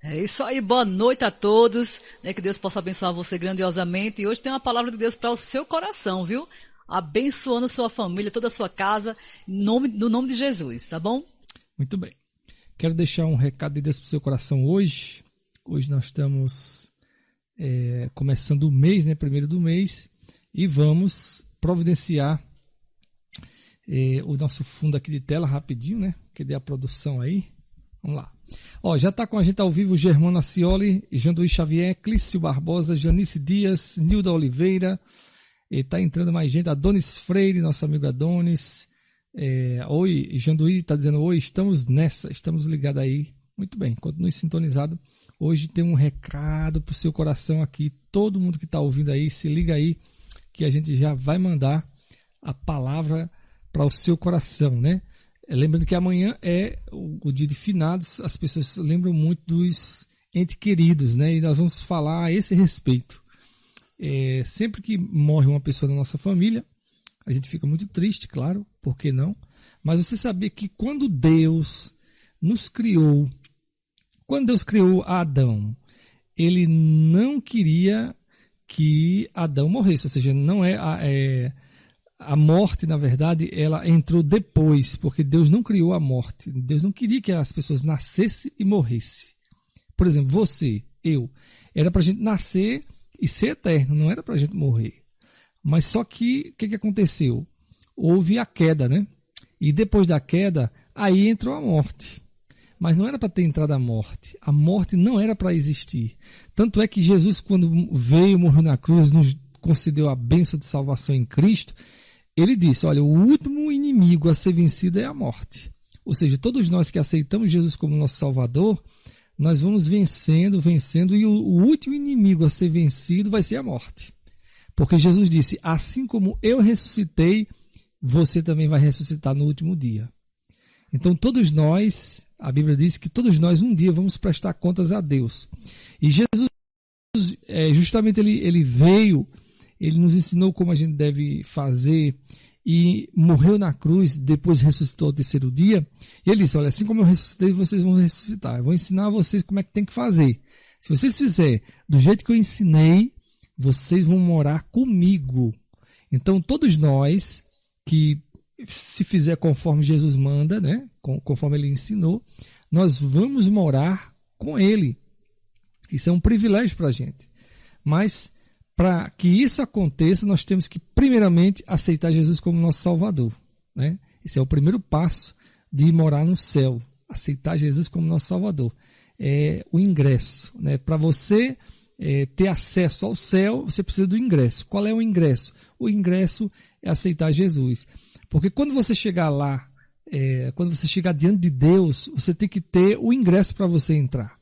É isso aí, boa noite a todos, que Deus possa abençoar você grandiosamente. E hoje tem uma palavra de Deus para o seu coração, viu? Abençoando sua família, toda a sua casa, no nome de Jesus, tá bom? Muito bem. Quero deixar um recado de Deus para o seu coração hoje. Hoje nós estamos começando o mês, primeiro do mês, e vamos providenciar o nosso fundo aqui de tela rapidinho, que dê a produção aí. Vamos lá. Já está com a gente ao vivo Germano Acioli, Janduí Xavier, Clício Barbosa, Janice Dias, Nilda Oliveira. Está entrando mais gente, Adonis Freire, nosso amigo Adonis. Oi, Janduí está dizendo oi, estamos nessa, estamos ligados aí. Muito bem, continue sintonizado. Hoje tem um recado para o seu coração aqui. Todo mundo que está ouvindo aí, se liga aí, que a gente já vai mandar a palavra para o seu coração, Lembrando que amanhã é o dia de finados, as pessoas lembram muito dos entes queridos, E nós vamos falar a esse respeito. Sempre que morre uma pessoa da nossa família, a gente fica muito triste, claro, por que não? Mas você sabia que quando Deus nos criou, quando Deus criou Adão, ele não queria que Adão morresse, ou seja, não a morte, na verdade, ela entrou depois, porque Deus não criou a morte. Deus não queria que as pessoas nascessem e morressem. Por exemplo, você, eu, era para a gente nascer e ser eterno, não era para a gente morrer. Mas só que, o que aconteceu? Houve a queda, E depois da queda, aí entrou a morte. Mas não era para ter entrado a morte não era para existir. Tanto é que Jesus, quando veio, morreu na cruz, nos concedeu a bênção de salvação em Cristo, ele disse, olha, o último inimigo a ser vencido é a morte. Ou seja, todos nós que aceitamos Jesus como nosso Salvador, nós vamos vencendo, e o último inimigo a ser vencido vai ser a morte. Porque Jesus disse, assim como eu ressuscitei, você também vai ressuscitar no último dia. Então todos nós, a Bíblia diz que todos nós um dia vamos prestar contas a Deus. E Jesus, justamente ele veio, ele nos ensinou como a gente deve fazer e morreu na cruz, depois ressuscitou ao terceiro dia. E ele disse, olha, assim como eu ressuscitei, vocês vão ressuscitar. Eu vou ensinar a vocês como é que tem que fazer. Se vocês fizerem do jeito que eu ensinei, vocês vão morar comigo. Então todos nós que se fizer conforme Jesus manda, conforme ele ensinou, nós vamos morar com ele. Isso é um privilégio para a gente. Mas para que isso aconteça, nós temos que primeiramente aceitar Jesus como nosso Salvador. Esse é o primeiro passo de morar no céu. Aceitar Jesus como nosso Salvador. É o ingresso. Para você ter acesso ao céu, você precisa do ingresso. Qual é o ingresso? O ingresso é aceitar Jesus. Porque quando você chegar lá, quando você chegar diante de Deus, você tem que ter o ingresso para você entrar.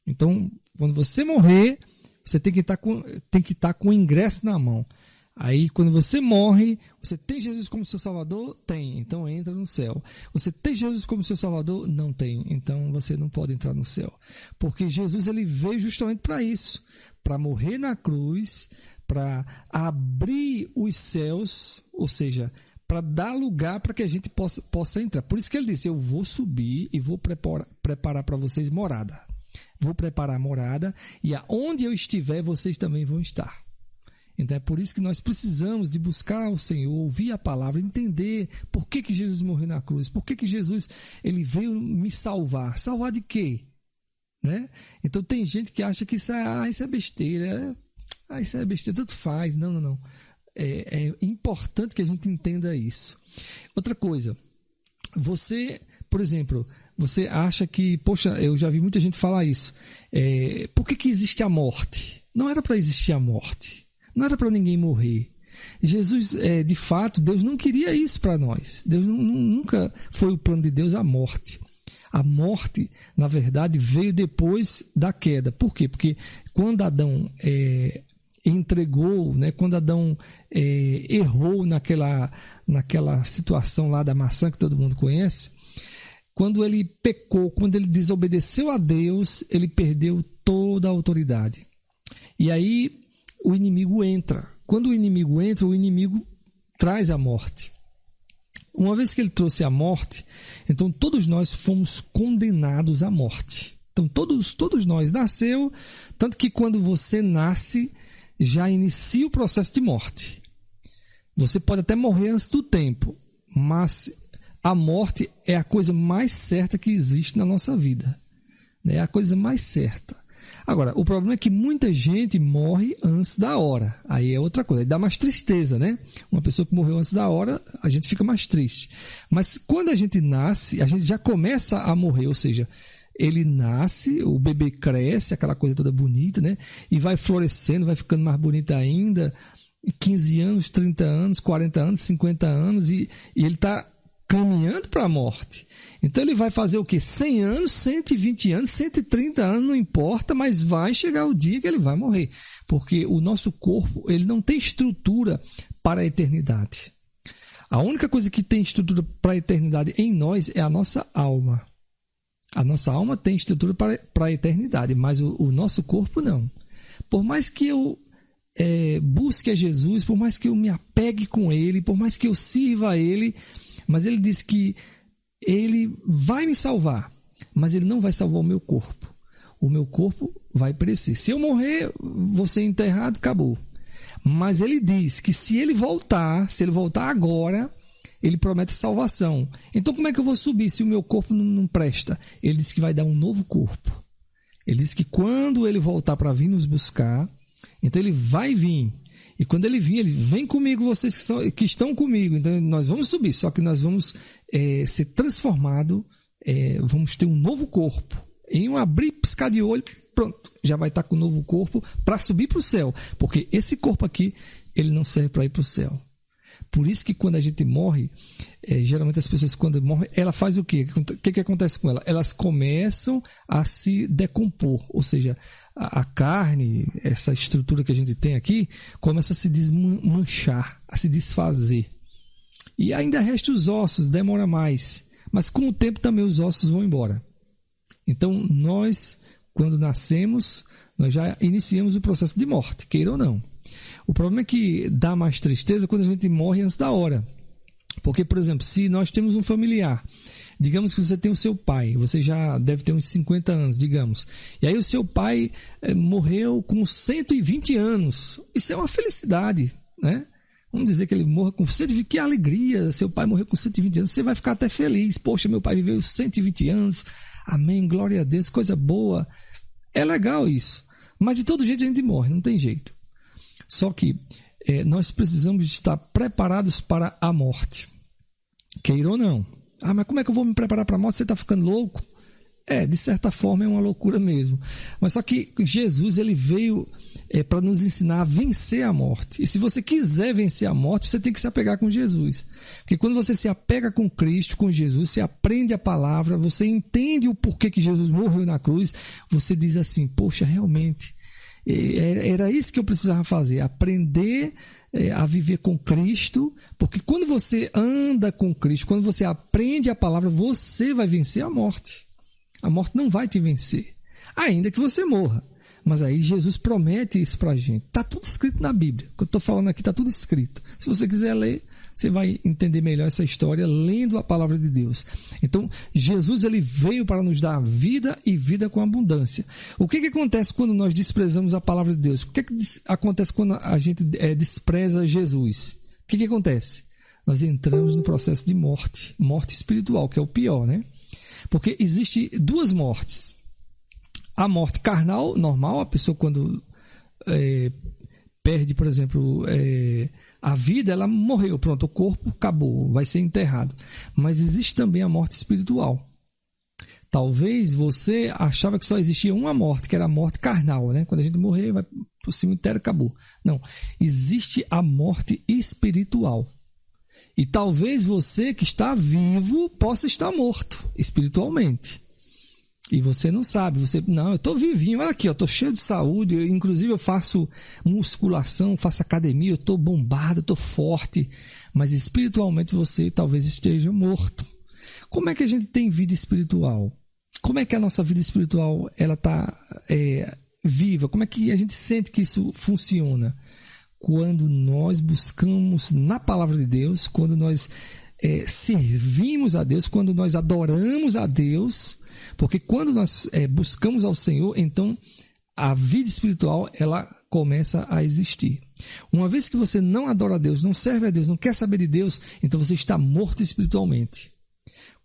Então, quando você morrer, você tem que estar com o ingresso na mão. Aí, quando você morre, você tem Jesus como seu Salvador? Tem, então entra no céu. Você tem Jesus como seu Salvador? Não tem, então você não pode entrar no céu. Porque Jesus ele veio justamente para isso, para morrer na cruz, para abrir os céus, ou seja, para dar lugar para que a gente possa entrar. Por isso que ele disse, eu vou subir e vou preparar para vocês morada. Vou preparar morada e aonde eu estiver, vocês também vão estar. Então é por isso que nós precisamos de buscar o Senhor, ouvir a palavra, entender por que Jesus morreu na cruz, por que Jesus ele veio me salvar. Salvar de quê? Então tem gente que acha que isso é besteira. Isso é besteira, tanto faz. Não. É importante que a gente entenda isso. Outra coisa, você, por exemplo, você acha que, poxa, eu já vi muita gente falar isso. Por que existe a morte? Não era para existir a morte. Não era para ninguém morrer. Jesus, de fato, Deus não queria isso para nós. Deus nunca foi o plano de Deus a morte. A morte, na verdade, veio depois da queda. Por quê? Porque quando Adão entregou, quando Adão errou naquela situação lá da maçã que todo mundo conhece, quando ele pecou, quando ele desobedeceu a Deus, ele perdeu toda a autoridade. E aí o inimigo entra. Quando o inimigo entra, o inimigo traz a morte. Uma vez que ele trouxe a morte, então todos nós fomos condenados à morte. Então todos nós nasceu, tanto que quando você nasce, já inicia o processo de morte. Você pode até morrer antes do tempo, mas a morte é a coisa mais certa que existe na nossa vida. É a coisa mais certa. Agora, o problema é que muita gente morre antes da hora. Aí é outra coisa, aí dá mais tristeza, né? Uma pessoa que morreu antes da hora, a gente fica mais triste. Mas quando a gente nasce, a gente já começa a morrer, ou seja, ele nasce, o bebê cresce, aquela coisa toda bonita, né? E vai florescendo, vai ficando mais bonita ainda, 15 anos, 30 anos, 40 anos, 50 anos, e ele está caminhando para a morte. Então ele vai fazer o quê? 100 anos, 120 anos, 130 anos, não importa, mas vai chegar o dia que ele vai morrer. Porque o nosso corpo, ele não tem estrutura para a eternidade. A única coisa que tem estrutura para a eternidade em nós é a nossa alma. A nossa alma tem estrutura para a eternidade, mas o nosso corpo não. Por mais que eu busque a Jesus, por mais que eu me apegue com Ele, por mais que eu sirva a Ele, mas Ele disse que Ele vai me salvar, mas Ele não vai salvar o meu corpo. O meu corpo vai perecer. Se eu morrer, vou ser enterrado, acabou. Mas Ele diz que se Ele voltar agora, Ele promete salvação. Então como é que eu vou subir se o meu corpo não presta? Ele disse que vai dar um novo corpo. Ele disse que quando Ele voltar para vir nos buscar, então Ele vai vir. E quando Ele vir, Ele vem comigo, vocês que estão comigo. Então nós vamos subir, só que nós vamos ser transformados, vamos ter um novo corpo. Em um abrir, piscar de olho, pronto, já vai estar com um novo corpo para subir para o céu. Porque esse corpo aqui, ele não serve para ir para o céu. Por isso que quando a gente morre, geralmente as pessoas quando morrem, ela faz o quê? O que acontece com ela? Elas começam a se decompor, ou seja, a carne, essa estrutura que a gente tem aqui, começa a se desmanchar, a se desfazer. E ainda resta os ossos, demora mais. Mas com o tempo também os ossos vão embora. Então nós, quando nascemos, nós já iniciamos o processo de morte, queira ou não. O problema é que dá mais tristeza quando a gente morre antes da hora. Porque, por exemplo, se nós temos um familiar, digamos que você tem o seu pai, você já deve ter uns 50 anos, digamos. E aí o seu pai morreu com 120 anos. Isso é uma felicidade, né? Vamos dizer que ele morra com 120, que alegria, seu pai morreu com 120 anos, você vai ficar até feliz. Poxa, meu pai viveu 120 anos, amém, glória a Deus, coisa boa. É legal isso, mas de todo jeito a gente morre, não tem jeito. Só que nós precisamos estar preparados para a morte. Queira ou não. Ah, mas como é que eu vou me preparar para a morte? Você está ficando louco? De certa forma é uma loucura mesmo. Mas só que Jesus, ele veio para nos ensinar a vencer a morte. E se você quiser vencer a morte, você tem que se apegar com Jesus. Porque quando você se apega com Cristo, com Jesus, você aprende a palavra, você entende o porquê que Jesus morreu na cruz, você diz assim, poxa, realmente, era isso que eu precisava fazer, aprender a viver com Cristo, porque quando você anda com Cristo, quando você aprende a palavra, você vai vencer a morte. A morte não vai te vencer, ainda que você morra. Mas aí Jesus promete isso pra gente. Está tudo escrito na Bíblia. O que eu estou falando aqui está tudo escrito. Se você quiser ler, você vai entender melhor essa história lendo a palavra de Deus. Então, Jesus, ele veio para nos dar vida e vida com abundância. O que acontece quando nós desprezamos a palavra de Deus? O que acontece quando a gente despreza Jesus? O que acontece? Nós entramos no processo de morte espiritual, que é o pior, né? Porque existe duas mortes. A morte carnal, normal, a pessoa quando perde, por exemplo, a vida, ela morreu, pronto, o corpo acabou, vai ser enterrado. Mas existe também a morte espiritual. Talvez você achava que só existia uma morte, que era a morte carnal, né? Quando a gente morrer, vai para o cemitério, acabou. Não, existe a morte espiritual. E talvez você que está vivo possa estar morto espiritualmente. E você não sabe, não, eu estou vivinho, olha aqui, eu estou cheio de saúde, inclusive eu faço musculação, faço academia, eu estou bombado, eu estou forte, mas espiritualmente você talvez esteja morto. Como é que a gente tem vida espiritual? Como é que a nossa vida espiritual ela está viva? Como é que a gente sente que isso funciona? Quando nós buscamos na palavra de Deus, quando nós servimos a Deus, quando nós adoramos a Deus, porque quando nós buscamos ao Senhor, então a vida espiritual ela começa a existir. Uma vez que você não adora a Deus, não serve a Deus, não quer saber de Deus, então você está morto espiritualmente.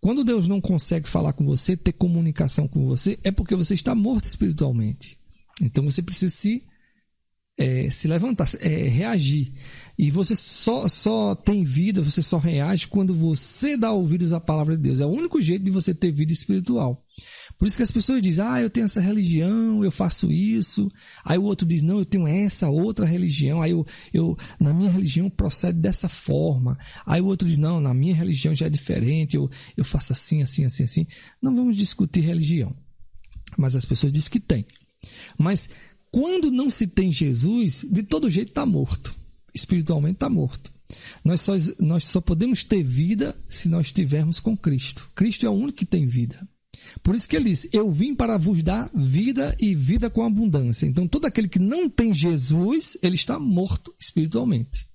Quando Deus não consegue falar com você, ter comunicação com você, é porque você está morto espiritualmente. Então você precisa se levantar, reagir. E você só tem vida, você só reage quando você dá ouvidos à palavra de Deus. É o único jeito de você ter vida espiritual. Por isso que as pessoas dizem, eu tenho essa religião, eu faço isso. Aí o outro diz, não, eu tenho essa outra religião. Aí eu na minha religião procede dessa forma. Aí o outro diz, não, na minha religião já é diferente, eu faço assim, assim, assim, assim. Não vamos discutir religião. Mas as pessoas dizem que tem. Mas quando não se tem Jesus, de todo jeito está morto. Espiritualmente está morto. Nós só podemos ter vida se nós estivermos com Cristo. Cristo é o único que tem vida. Por isso que ele diz, eu vim para vos dar vida e vida com abundância. Então todo aquele que não tem Jesus, ele está morto espiritualmente.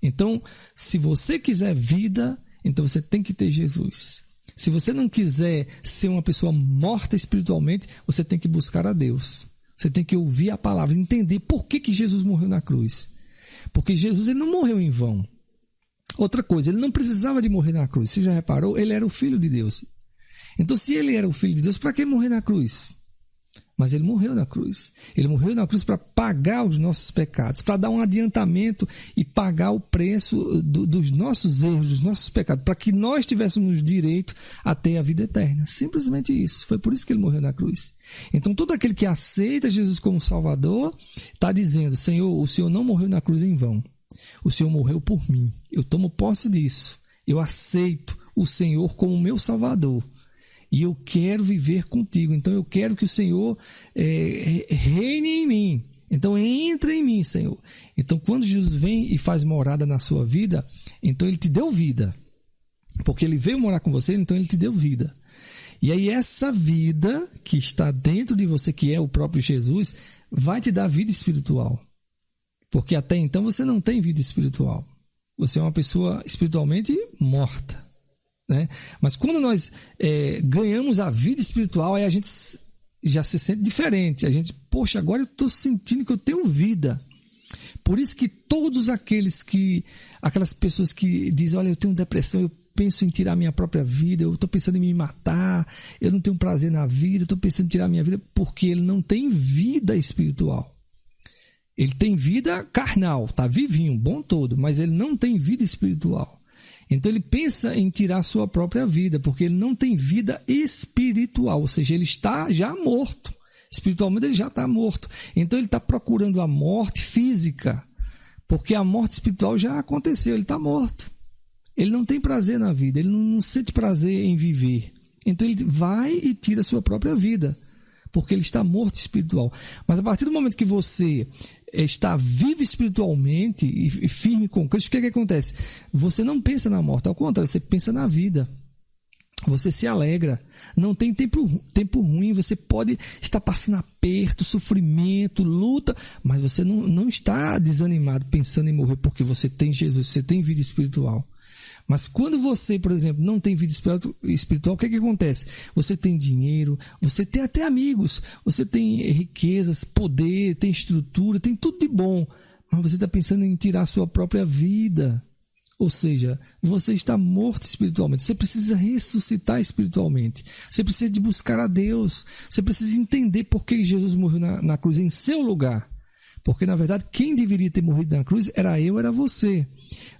Então, se você quiser vida, então você tem que ter Jesus. Se você não quiser ser uma pessoa morta espiritualmente, você tem que buscar a Deus. Você tem que ouvir a palavra, entender por que Jesus morreu na cruz. Porque Jesus ele não morreu em vão. Outra coisa, ele não precisava de morrer na cruz. Você já reparou? Ele era o Filho de Deus. Então, se ele era o Filho de Deus, para que morrer na cruz? Mas ele morreu na cruz. Ele morreu na cruz para pagar os nossos pecados, para dar um adiantamento e pagar o preço dos nossos erros, dos nossos pecados, para que nós tivéssemos direito a ter a vida eterna. Simplesmente isso. Foi por isso que ele morreu na cruz. Então, todo aquele que aceita Jesus como Salvador está dizendo, Senhor, o Senhor não morreu na cruz em vão. O Senhor morreu por mim. Eu tomo posse disso. Eu aceito o Senhor como meu Salvador. E eu quero viver contigo. Então eu quero que o Senhor reine em mim. Então entra em mim, Senhor. Então quando Jesus vem e faz morada na sua vida, então ele te deu vida. Porque ele veio morar com você, então ele te deu vida. E aí essa vida que está dentro de você, que é o próprio Jesus, vai te dar vida espiritual. Porque até então você não tem vida espiritual. Você é uma pessoa espiritualmente morta. Né? Mas quando nós ganhamos a vida espiritual, aí a gente já se sente diferente. A gente, poxa, agora eu estou sentindo que eu tenho vida. Por isso que todos aquelas pessoas que dizem, olha, eu tenho depressão, eu penso em tirar minha própria vida, eu estou pensando em me matar, eu não tenho prazer na vida, eu estou pensando em tirar minha vida, porque ele não tem vida espiritual. Ele tem vida carnal, está vivinho, bom todo, mas ele não tem vida espiritual. Então ele pensa em tirar a sua própria vida, porque ele não tem vida espiritual, ou seja, ele está já morto. Espiritualmente ele já está morto. Então ele está procurando a morte física, porque a morte espiritual já aconteceu, ele está morto. Ele não tem prazer na vida, ele não sente prazer em viver. Então ele vai e tira a sua própria vida, porque ele está morto espiritual. Mas a partir do momento que você está vivo espiritualmente e firme com Cristo, o que é que acontece? Você não pensa na morte, ao contrário, você pensa na vida. Você se alegra. Não tem tempo ruim, você pode estar passando aperto, sofrimento, luta, mas você não está desanimado pensando em morrer porque você tem Jesus, você tem vida espiritual. Mas quando você, por exemplo, não tem vida espiritual, o que é que acontece? Você tem dinheiro, você tem até amigos, você tem riquezas, poder, tem estrutura, tem tudo de bom, mas você está pensando em tirar a sua própria vida. Ou seja, você está morto espiritualmente. Você precisa ressuscitar espiritualmente. Você precisa de buscar a Deus. Você precisa entender por que Jesus morreu na cruz em seu lugar. Porque, na verdade, quem deveria ter morrido na cruz era eu, era você.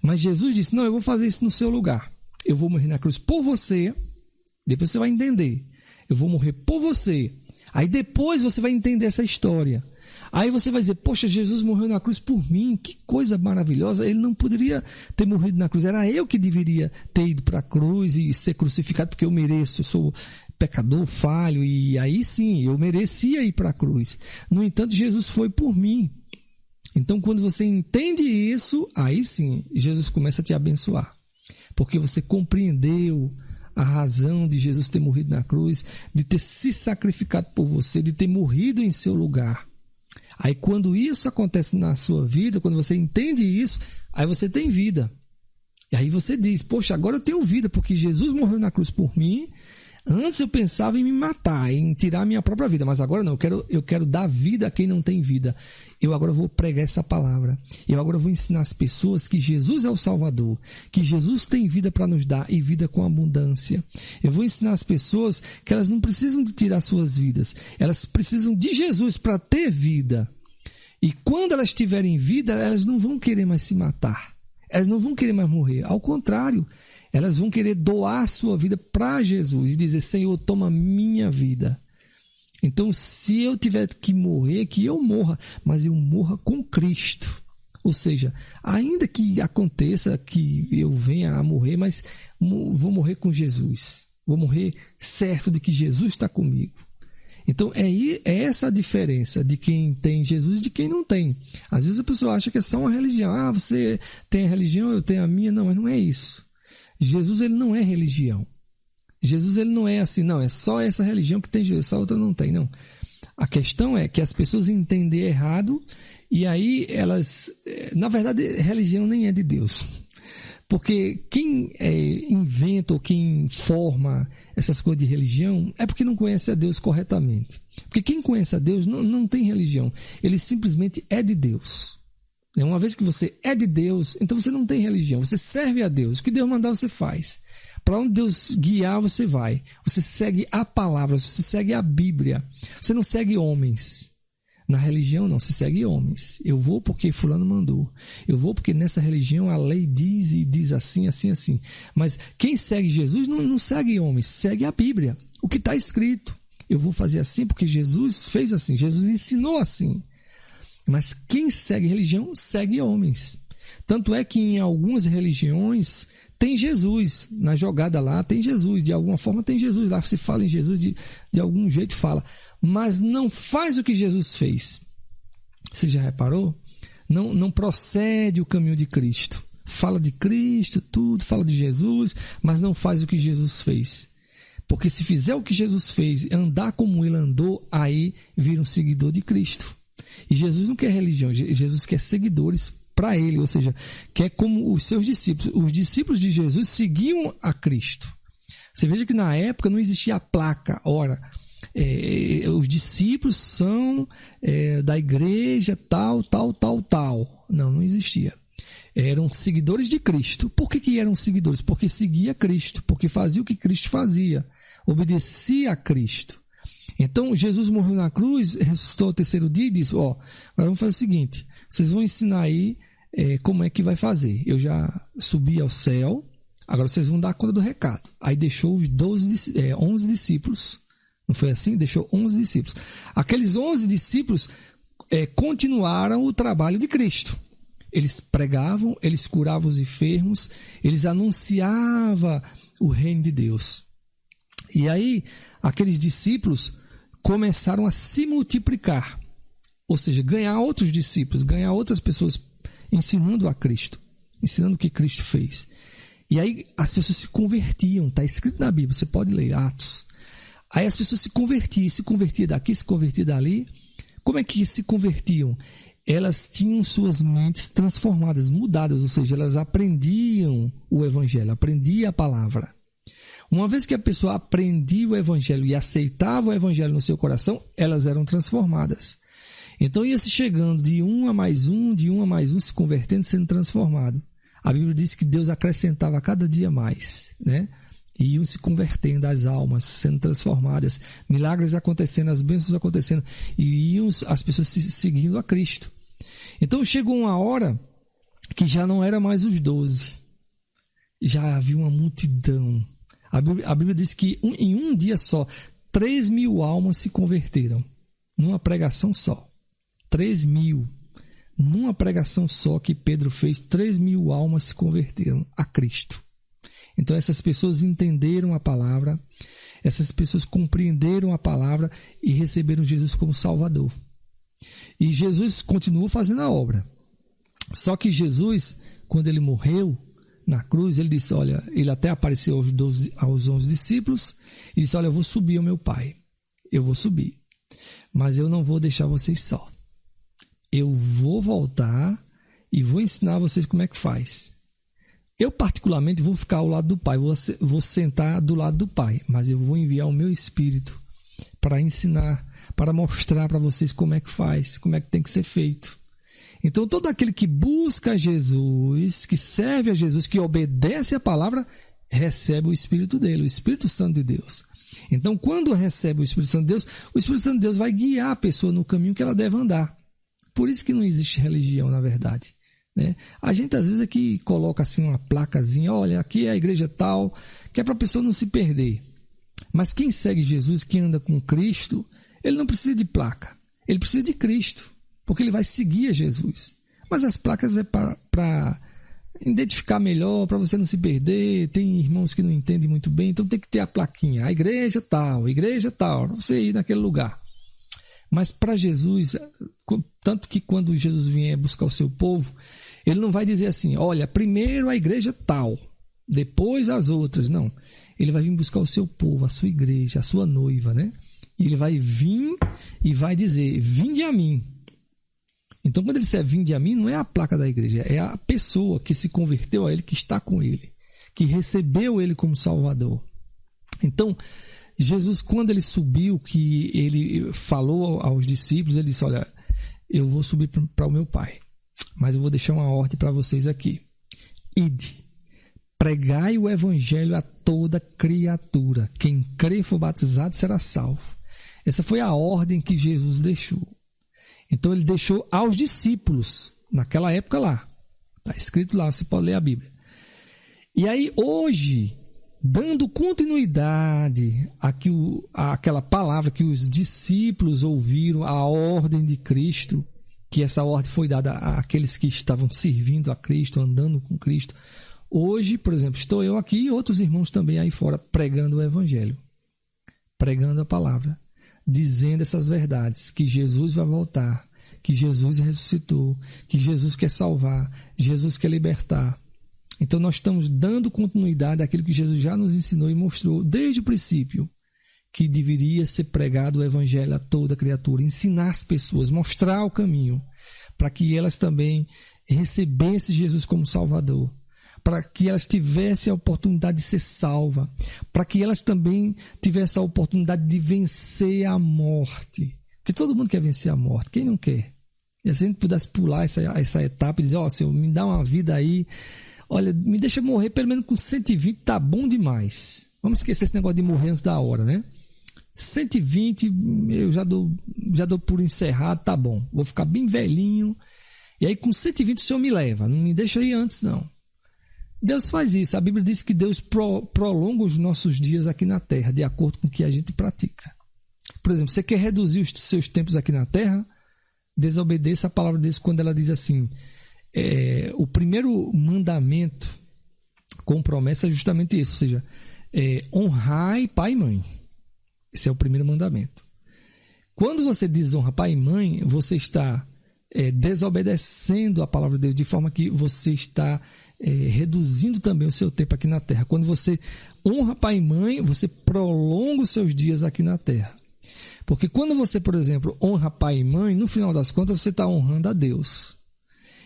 Mas Jesus disse, não, eu vou fazer isso no seu lugar. Eu vou morrer na cruz por você. Depois você vai entender. Eu vou morrer por você. Aí depois você vai entender essa história. Aí você vai dizer, poxa, Jesus morreu na cruz por mim. Que coisa maravilhosa. Ele não poderia ter morrido na cruz. Era eu que deveria ter ido para a cruz e ser crucificado porque eu mereço. Eu sou pecador, falho. E aí sim, eu merecia ir para a cruz. No entanto, Jesus foi por mim. Então, quando você entende isso, aí sim, Jesus começa a te abençoar. Porque você compreendeu a razão de Jesus ter morrido na cruz, de ter se sacrificado por você, de ter morrido em seu lugar. Aí, quando isso acontece na sua vida, quando você entende isso, aí você tem vida. E aí você diz, poxa, agora eu tenho vida, porque Jesus morreu na cruz por mim. Antes eu pensava em me matar, em tirar a minha própria vida, mas agora não, eu quero dar vida a quem não tem vida. Eu agora vou pregar essa palavra. Eu agora vou ensinar as pessoas que Jesus é o Salvador, que Jesus tem vida para nos dar e vida com abundância. Eu vou ensinar as pessoas que elas não precisam de tirar suas vidas, elas precisam de Jesus para ter vida. E quando elas tiverem vida, elas não vão querer mais se matar, elas não vão querer mais morrer, ao contrário, elas vão querer doar a sua vida para Jesus e dizer, Senhor, toma minha vida. Então, se eu tiver que morrer, que eu morra, mas eu morra com Cristo. Ou seja, ainda que aconteça que eu venha a morrer, mas vou morrer com Jesus. Vou morrer certo de que Jesus está comigo. Então, é essa a diferença de quem tem Jesus e de quem não tem. Às vezes a pessoa acha que é só uma religião. Ah, você tem a religião, eu tenho a minha. Não, mas não é isso. Jesus, ele não é religião. Jesus, ele não é assim, não, é só essa religião que tem Jesus, essa outra não tem, não. A questão é que as pessoas entendem errado e aí elas, na verdade, religião nem é de Deus. Porque quem inventa ou quem forma essas coisas de religião é porque não conhece a Deus corretamente. Porque quem conhece a Deus não tem religião, ele simplesmente é de Deus. Uma vez que você é de Deus, então você não tem religião, você serve a Deus. O que Deus mandar, você faz. Para onde Deus guiar, você vai. Você segue a palavra, você segue a Bíblia. Você não segue homens. Na religião, não, você segue homens. Eu vou porque fulano mandou. Eu vou porque nessa religião a lei diz e diz assim, assim, assim. Mas quem segue Jesus não segue homens, segue a Bíblia. O que está escrito. Eu vou fazer assim porque Jesus fez assim, Jesus ensinou assim. Mas quem segue religião, segue homens. Tanto é que em algumas religiões tem Jesus. Na jogada lá tem Jesus. De alguma forma tem Jesus. Lá se fala em Jesus, de algum jeito fala. Mas não faz o que Jesus fez. Você já reparou? Não procede o caminho de Cristo. Fala de Cristo, tudo, fala de Jesus, mas não faz o que Jesus fez. Porque se fizer o que Jesus fez, andar como ele andou, aí vira um seguidor de Cristo. E Jesus não quer religião, Jesus quer seguidores para ele, ou seja, quer como os seus discípulos. Os discípulos de Jesus seguiam a Cristo. Você veja que na época não existia a placa, ora, os discípulos são da igreja tal. Não existia. Eram seguidores de Cristo. Por que eram seguidores? Porque seguia Cristo, porque fazia o que Cristo fazia, obedecia a Cristo. Então, Jesus morreu na cruz, ressuscitou ao terceiro dia e disse, agora vamos fazer o seguinte, vocês vão ensinar aí como é que vai fazer. Eu já subi ao céu, agora vocês vão dar conta do recado. Aí deixou os 11 discípulos, não foi assim? Deixou 11 discípulos. Aqueles 11 discípulos continuaram o trabalho de Cristo. Eles pregavam, eles curavam os enfermos, eles anunciavam o reino de Deus. E aí, aqueles discípulos começaram a se multiplicar, ou seja, ganhar outros discípulos, ganhar outras pessoas ensinando a Cristo, ensinando o que Cristo fez. E aí as pessoas se convertiam, está escrito na Bíblia, você pode ler Atos. Aí as pessoas se convertiam daqui, se convertiam dali. Como é que se convertiam? Elas tinham suas mentes transformadas, mudadas, ou seja, elas aprendiam o Evangelho, aprendiam a palavra. Uma vez que a pessoa aprendia o Evangelho e aceitava o Evangelho no seu coração, elas eram transformadas. Então ia-se chegando de um a mais um, se convertendo, sendo transformado. A Bíblia diz que Deus acrescentava a cada dia mais, né? E iam se convertendo as almas, sendo transformadas, milagres acontecendo, as bênçãos acontecendo, e iam as pessoas seguindo a Cristo. Então chegou uma hora que já não era mais os 12, já havia uma multidão. A Bíblia diz que em um dia só, 3.000 almas se converteram. Numa pregação só. 3.000. Numa pregação só que Pedro fez, 3.000 almas se converteram a Cristo. Então essas pessoas entenderam a palavra, essas pessoas compreenderam a palavra e receberam Jesus como Salvador. E Jesus continuou fazendo a obra. Só que Jesus, quando ele morreu na cruz, ele disse, olha, ele até apareceu aos 11 discípulos e disse, olha, eu vou subir ao meu Pai. Eu vou subir, mas eu não vou deixar vocês só. Eu vou voltar e vou ensinar vocês como é que faz. Eu particularmente vou ficar ao lado do Pai, vou sentar do lado do Pai, mas eu vou enviar o meu Espírito para ensinar, para mostrar para vocês como é que faz, como é que tem que ser feito. Então, todo aquele que busca Jesus, que serve a Jesus, que obedece a palavra, recebe o Espírito dele, o Espírito Santo de Deus. Então, quando recebe o Espírito Santo de Deus, o Espírito Santo de Deus vai guiar a pessoa no caminho que ela deve andar. Por isso que não existe religião, na verdade, né? A gente, às vezes, aqui coloca assim uma placazinha, olha, aqui é a igreja tal, que é para a pessoa não se perder. Mas quem segue Jesus, quem anda com Cristo, ele não precisa de placa, ele precisa de Cristo, porque ele vai seguir a Jesus. Mas as placas é para identificar melhor, para você não se perder. Tem irmãos que não entendem muito bem, então tem que ter a plaquinha, a igreja tal, para você ir naquele lugar. Mas para Jesus, tanto que quando Jesus vier buscar o seu povo, ele não vai dizer assim, olha, primeiro a igreja tal, depois as outras. Não, ele vai vir buscar o seu povo, a sua igreja, a sua noiva, né? E ele vai vir e vai dizer, vinde a mim. Então, quando ele disser vinde a mim, não é a placa da igreja, é a pessoa que se converteu a ele, que está com ele, que recebeu ele como Salvador. Então, Jesus, quando ele subiu, que ele falou aos discípulos, ele disse, olha, eu vou subir para o meu Pai, mas eu vou deixar uma ordem para vocês aqui. Ide, pregai o evangelho a toda criatura. Quem crer e for batizado será salvo. Essa foi a ordem que Jesus deixou. Então ele deixou aos discípulos, naquela época lá. Está escrito lá, você pode ler a Bíblia. E aí hoje, dando continuidade àquela palavra que os discípulos ouviram, a ordem de Cristo, que essa ordem foi dada àqueles que estavam servindo a Cristo, andando com Cristo. Hoje, por exemplo, estou eu aqui e outros irmãos também aí fora pregando o Evangelho, pregando a palavra, dizendo essas verdades, que Jesus vai voltar, que Jesus ressuscitou, que Jesus quer salvar, Jesus quer libertar. Então nós estamos dando continuidade àquilo que Jesus já nos ensinou e mostrou desde o princípio, que deveria ser pregado o Evangelho a toda criatura, ensinar as pessoas, mostrar o caminho, para que elas também recebessem Jesus como Salvador, para que elas tivessem a oportunidade de ser salvas, para que elas também tivessem a oportunidade de vencer a morte. Porque todo mundo quer vencer a morte, quem não quer? E se a gente pudesse pular essa etapa e dizer, ó, Senhor, me dá uma vida aí, olha, me deixa morrer pelo menos com 120, tá bom demais. Vamos esquecer esse negócio de morrer antes da hora, né? 120, eu já dou por encerrado, tá bom. Vou ficar bem velhinho. E aí com 120 o Senhor me leva, não me deixa aí antes, não. Deus faz isso. A Bíblia diz que Deus prolonga os nossos dias aqui na terra, de acordo com o que a gente pratica. Por exemplo, você quer reduzir os seus tempos aqui na terra? Desobedeça a palavra de Deus quando ela diz assim, o primeiro mandamento com promessa é justamente isso, ou seja, honrai pai e mãe. Esse é o primeiro mandamento. Quando você desonra pai e mãe, você está desobedecendo a palavra de Deus, de forma que você está reduzindo também o seu tempo aqui na terra. Quando você honra pai e mãe, você prolonga os seus dias aqui na terra. Porque quando você, por exemplo, honra pai e mãe, no final das contas você está honrando a Deus.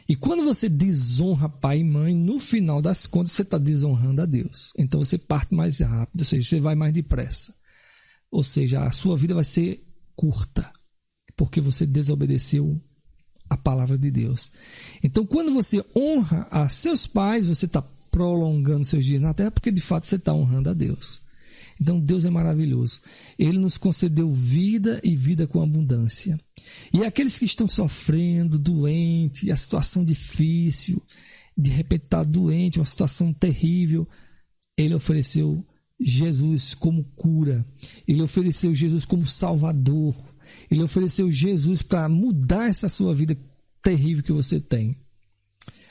E quando você desonra pai e mãe, no final das contas você está desonrando a Deus. Então você parte mais rápido, ou seja, você vai mais depressa. Ou seja, a sua vida vai ser curta, porque você desobedeceu a palavra de Deus. Então, quando você honra a seus pais, você está prolongando seus dias na terra, porque de fato você está honrando a Deus. Então, Deus é maravilhoso. Ele nos concedeu vida e vida com abundância. E aqueles que estão sofrendo, doentes, a situação difícil, de repente está doente, uma situação terrível, Ele ofereceu Jesus como cura. Ele ofereceu Jesus como Salvador. Ele ofereceu Jesus para mudar essa sua vida terrível que você tem.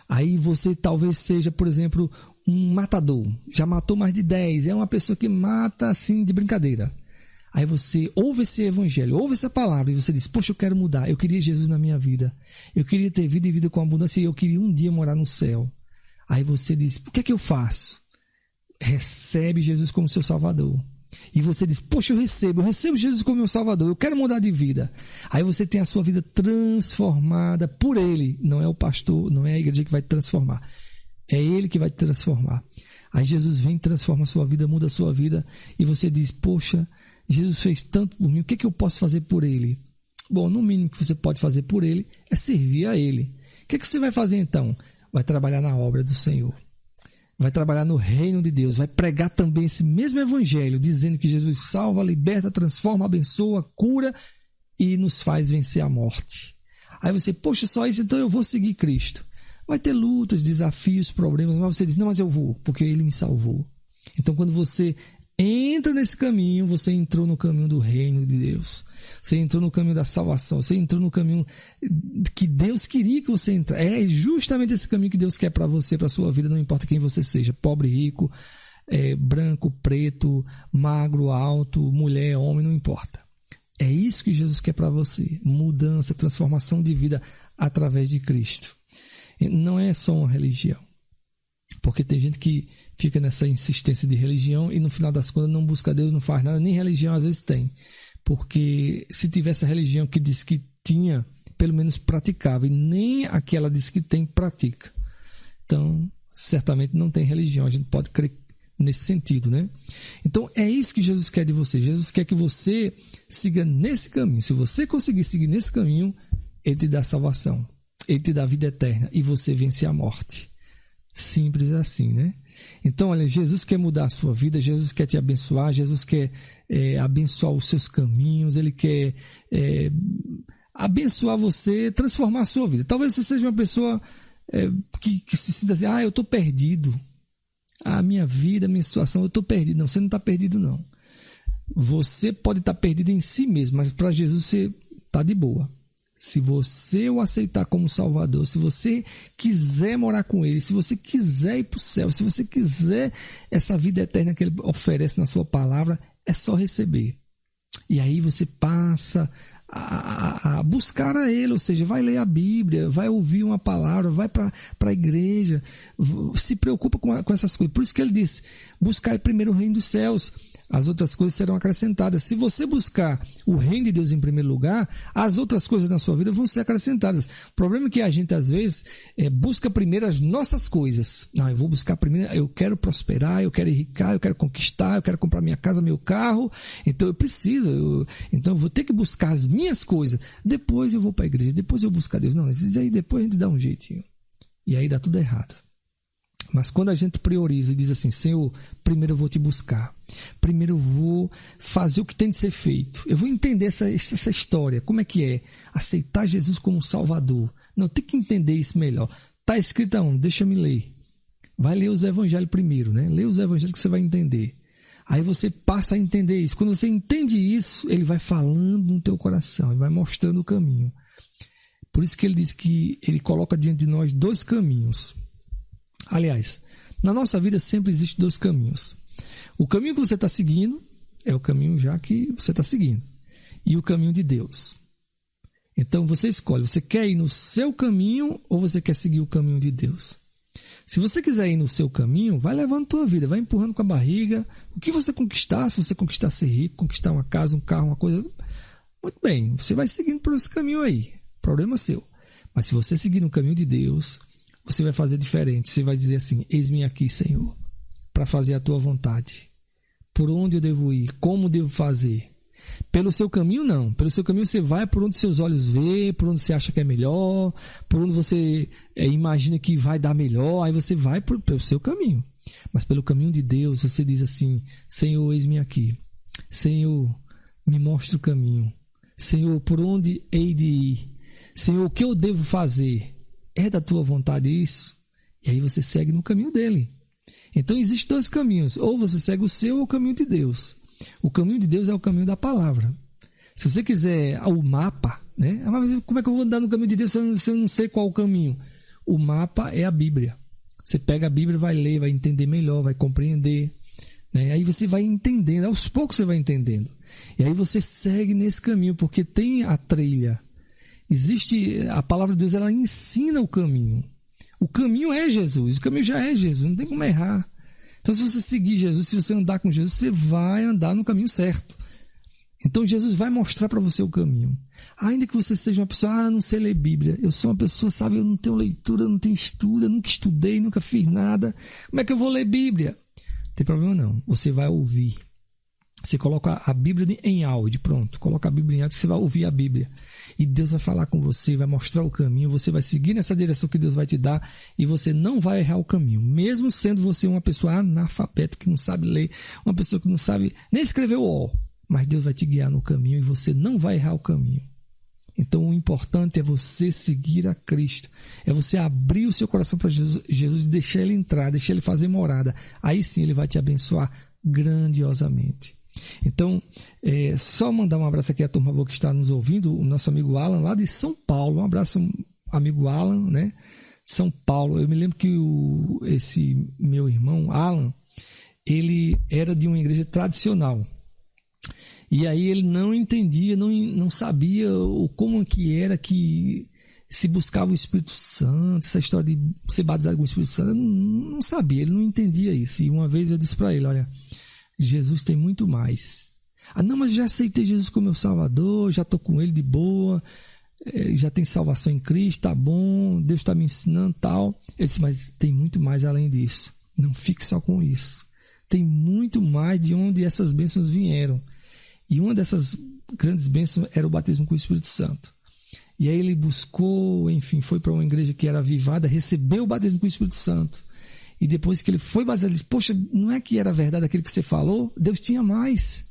Aí você talvez seja, por exemplo, um matador. Já matou mais de 10. É uma pessoa que mata assim de brincadeira. Aí você ouve esse evangelho, ouve essa palavra e você diz, poxa, eu quero mudar. Eu queria Jesus na minha vida. Eu queria ter vida e vida com abundância e eu queria um dia morar no céu. Aí você diz, o que é que eu faço? Recebe Jesus como seu Salvador. E você diz, poxa, eu recebo Jesus como meu Salvador, eu quero mudar de vida. Aí você tem a sua vida transformada por Ele. Não é o pastor, não é a igreja que vai te transformar. É Ele que vai te transformar. Aí Jesus vem, transforma a sua vida, muda a sua vida, e você diz, poxa, Jesus fez tanto por mim, o que é que eu posso fazer por Ele? Bom, no mínimo que você pode fazer por Ele é servir a Ele. O que é que você vai fazer então? Vai trabalhar na obra do Senhor. Vai trabalhar no reino de Deus. Vai pregar também esse mesmo evangelho, dizendo que Jesus salva, liberta, transforma, abençoa, cura e nos faz vencer a morte. Aí você, poxa, só isso, então eu vou seguir Cristo. Vai ter lutas, desafios, problemas, mas você diz, não, mas eu vou, porque Ele me salvou. Então, quando você entra nesse caminho, você entrou no caminho do reino de Deus. Você entrou no caminho da salvação. Você entrou no caminho que Deus queria que você entrasse. É justamente esse caminho que Deus quer para você, para a sua vida, não importa quem você seja. Pobre, rico, branco, preto, magro, alto, mulher, homem, não importa. É isso que Jesus quer para você. Mudança, transformação de vida através de Cristo. Não é só uma religião. Porque tem gente que fica nessa insistência de religião e no final das contas não busca Deus, não faz nada, nem religião às vezes tem. Porque se tivesse a religião que diz que tinha, pelo menos praticava, e nem aquela diz que tem, pratica. Então, certamente não tem religião, a gente pode crer nesse sentido, né? Então, é isso que Jesus quer de você. Jesus quer que você siga nesse caminho. Se você conseguir seguir nesse caminho, Ele te dá salvação, Ele te dá vida eterna e você vence a morte. Simples assim, né? Então, olha, Jesus quer mudar a sua vida, Jesus quer te abençoar, Jesus quer abençoar os seus caminhos, Ele quer abençoar você, transformar a sua vida. Talvez você seja uma pessoa que se sinta assim, eu estou perdido. A minha vida, a minha situação, eu estou perdido. Não, você não está perdido, não. Você pode estar perdido em si mesmo, mas para Jesus você está de boa. Se você o aceitar como Salvador, se você quiser morar com Ele, se você quiser ir para o céu, se você quiser essa vida eterna que Ele oferece na sua palavra, é só receber. E aí você passa a buscar a Ele, ou seja, vai ler a Bíblia, vai ouvir uma palavra, vai para a igreja, se preocupa com essas coisas. Por isso que Ele disse, buscar primeiro o reino dos céus, as outras coisas serão acrescentadas. Se você buscar o reino de Deus em primeiro lugar, as outras coisas na sua vida vão ser acrescentadas. O problema é que a gente, às vezes, busca primeiro as nossas coisas. Não, eu vou buscar primeiro, eu quero prosperar, eu quero enriquecer, eu quero conquistar, eu quero comprar minha casa, meu carro. Então eu preciso, então eu vou ter que buscar as minhas coisas. Depois eu vou para a igreja, depois eu busco a Deus. Não, esses aí depois a gente dá um jeitinho. E aí dá tudo errado. Mas quando a gente prioriza e diz assim, Senhor, primeiro eu vou te buscar. Primeiro eu vou fazer o que tem de ser feito. Eu vou entender essa história. Como é que é? Aceitar Jesus como Salvador. Não, tem que entender isso melhor. Está escrito aonde? Deixa eu me ler. Vai ler os evangelhos primeiro, né? Lê os evangelhos que você vai entender. Aí você passa a entender isso. Quando você entende isso, Ele vai falando no teu coração. Ele vai mostrando o caminho. Por isso que Ele diz que Ele coloca diante de nós 2 caminhos. Aliás, na nossa vida sempre existem 2 caminhos. O caminho que você está seguindo é o caminho já que você está seguindo. E o caminho de Deus. Então você escolhe, você quer ir no seu caminho ou você quer seguir o caminho de Deus? Se você quiser ir no seu caminho, vai levando a tua vida, vai empurrando com a barriga. O que você conquistar, se você conquistar ser rico, conquistar uma casa, um carro, uma coisa... Muito bem, você vai seguindo por esse caminho aí. Problema seu. Mas se você seguir no caminho de Deus... Você vai fazer diferente. Você vai dizer assim, eis-me aqui, Senhor, para fazer a tua vontade. Por onde eu devo ir? Como devo fazer? Pelo seu caminho, não. Pelo seu caminho você vai por onde seus olhos vê, por onde você acha que é melhor, por onde você imagina que vai dar melhor, aí você vai pelo seu caminho. Mas pelo caminho de Deus, você diz assim, Senhor, eis-me aqui. Senhor, me mostra o caminho. Senhor, por onde hei de ir? Senhor, o que eu devo fazer? É da tua vontade isso? E aí você segue no caminho dele. Então existem 2 caminhos. Ou você segue o seu ou o caminho de Deus. O caminho de Deus é o caminho da palavra. Se você quiser o mapa, né? Mas como é que eu vou andar no caminho de Deus se eu não sei qual o caminho? O mapa é a Bíblia. Você pega a Bíblia, vai ler, vai entender melhor, vai compreender. Né? Aí você vai entendendo, aos poucos você vai entendendo. E aí você segue nesse caminho, porque tem a trilha. Existe, a palavra de Deus, ela ensina o caminho. O caminho é Jesus, o caminho já é Jesus, não tem como errar. Então se você seguir Jesus, se você andar com Jesus, você vai andar no caminho certo. Então Jesus vai mostrar para você o caminho. Ainda que você seja uma pessoa, não sei ler Bíblia, eu sou uma pessoa, sabe, eu não tenho leitura, eu não tenho estudo, eu nunca estudei, nunca fiz nada. Como é que eu vou ler Bíblia? Não tem problema não, você vai ouvir. Você coloca a Bíblia em áudio, pronto, coloca a Bíblia em áudio, você vai ouvir a Bíblia. E Deus vai falar com você, vai mostrar o caminho, você vai seguir nessa direção que Deus vai te dar e você não vai errar o caminho. Mesmo sendo você uma pessoa analfabeta, que não sabe ler, uma pessoa que não sabe nem escrever o O, mas Deus vai te guiar no caminho e você não vai errar o caminho. Então o importante é você seguir a Cristo, é você abrir o seu coração para Jesus e deixar Ele entrar, deixar Ele fazer morada. Aí sim Ele vai te abençoar grandiosamente. Então, só mandar um abraço aqui à turma boa que está nos ouvindo, o nosso amigo Alan, lá de São Paulo. Um abraço, amigo Alan, né? São Paulo. Eu me lembro que esse meu irmão, Alan, ele era de uma igreja tradicional. E aí ele não entendia, não sabia como que era que se buscava o Espírito Santo, essa história de ser batizado com o Espírito Santo. Não sabia, ele não entendia isso. E uma vez eu disse para ele, olha, Jesus tem muito mais. Não, mas eu já aceitei Jesus como meu Salvador, já estou com Ele de boa, já tem salvação em Cristo, tá bom, Deus está me ensinando tal. Ele disse, mas tem muito mais além disso. Não fique só com isso. Tem muito mais de onde essas bênçãos vieram. E uma dessas grandes bênçãos era o batismo com o Espírito Santo. E aí ele buscou, enfim, foi para uma igreja que era avivada, recebeu o batismo com o Espírito Santo. E depois que ele foi batizado, ele disse, poxa, não é que era verdade aquilo que você falou? Deus tinha mais.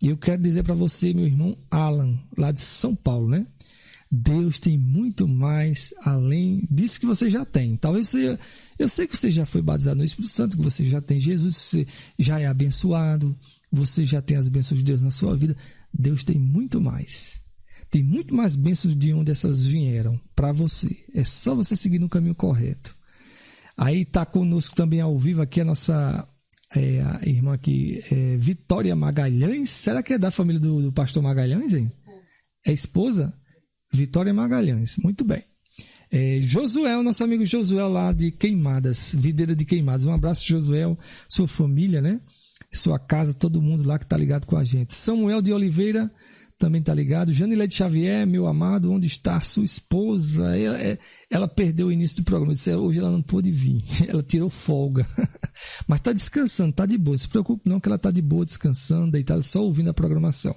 E eu quero dizer para você, meu irmão Alan, lá de São Paulo, né? Deus tem muito mais além disso que você já tem. Talvez você... Eu sei que você já foi batizado no Espírito Santo, que você já tem Jesus, você já é abençoado, você já tem as bênçãos de Deus na sua vida. Deus tem muito mais. Tem muito mais bênçãos de onde essas vieram para você. É só você seguir no caminho correto. Aí está conosco também ao vivo aqui a nossa a irmã aqui, Vitória Magalhães. Será que é da família do pastor Magalhães, hein? É esposa? Vitória Magalhães. Muito bem. Josuel, nosso amigo Josuel lá de Queimadas, Videira de Queimadas. Um abraço, Josuel, sua família, né? Sua casa, todo mundo lá que está ligado com a gente. Samuel de Oliveira também está ligado. Janilete Xavier, meu amado, onde está a sua esposa? Ela perdeu o início do programa. Eu disse, hoje ela não pôde vir. Ela tirou folga. Mas está descansando, está de boa. Não se preocupe não que ela está de boa, descansando, deitada, só ouvindo a programação.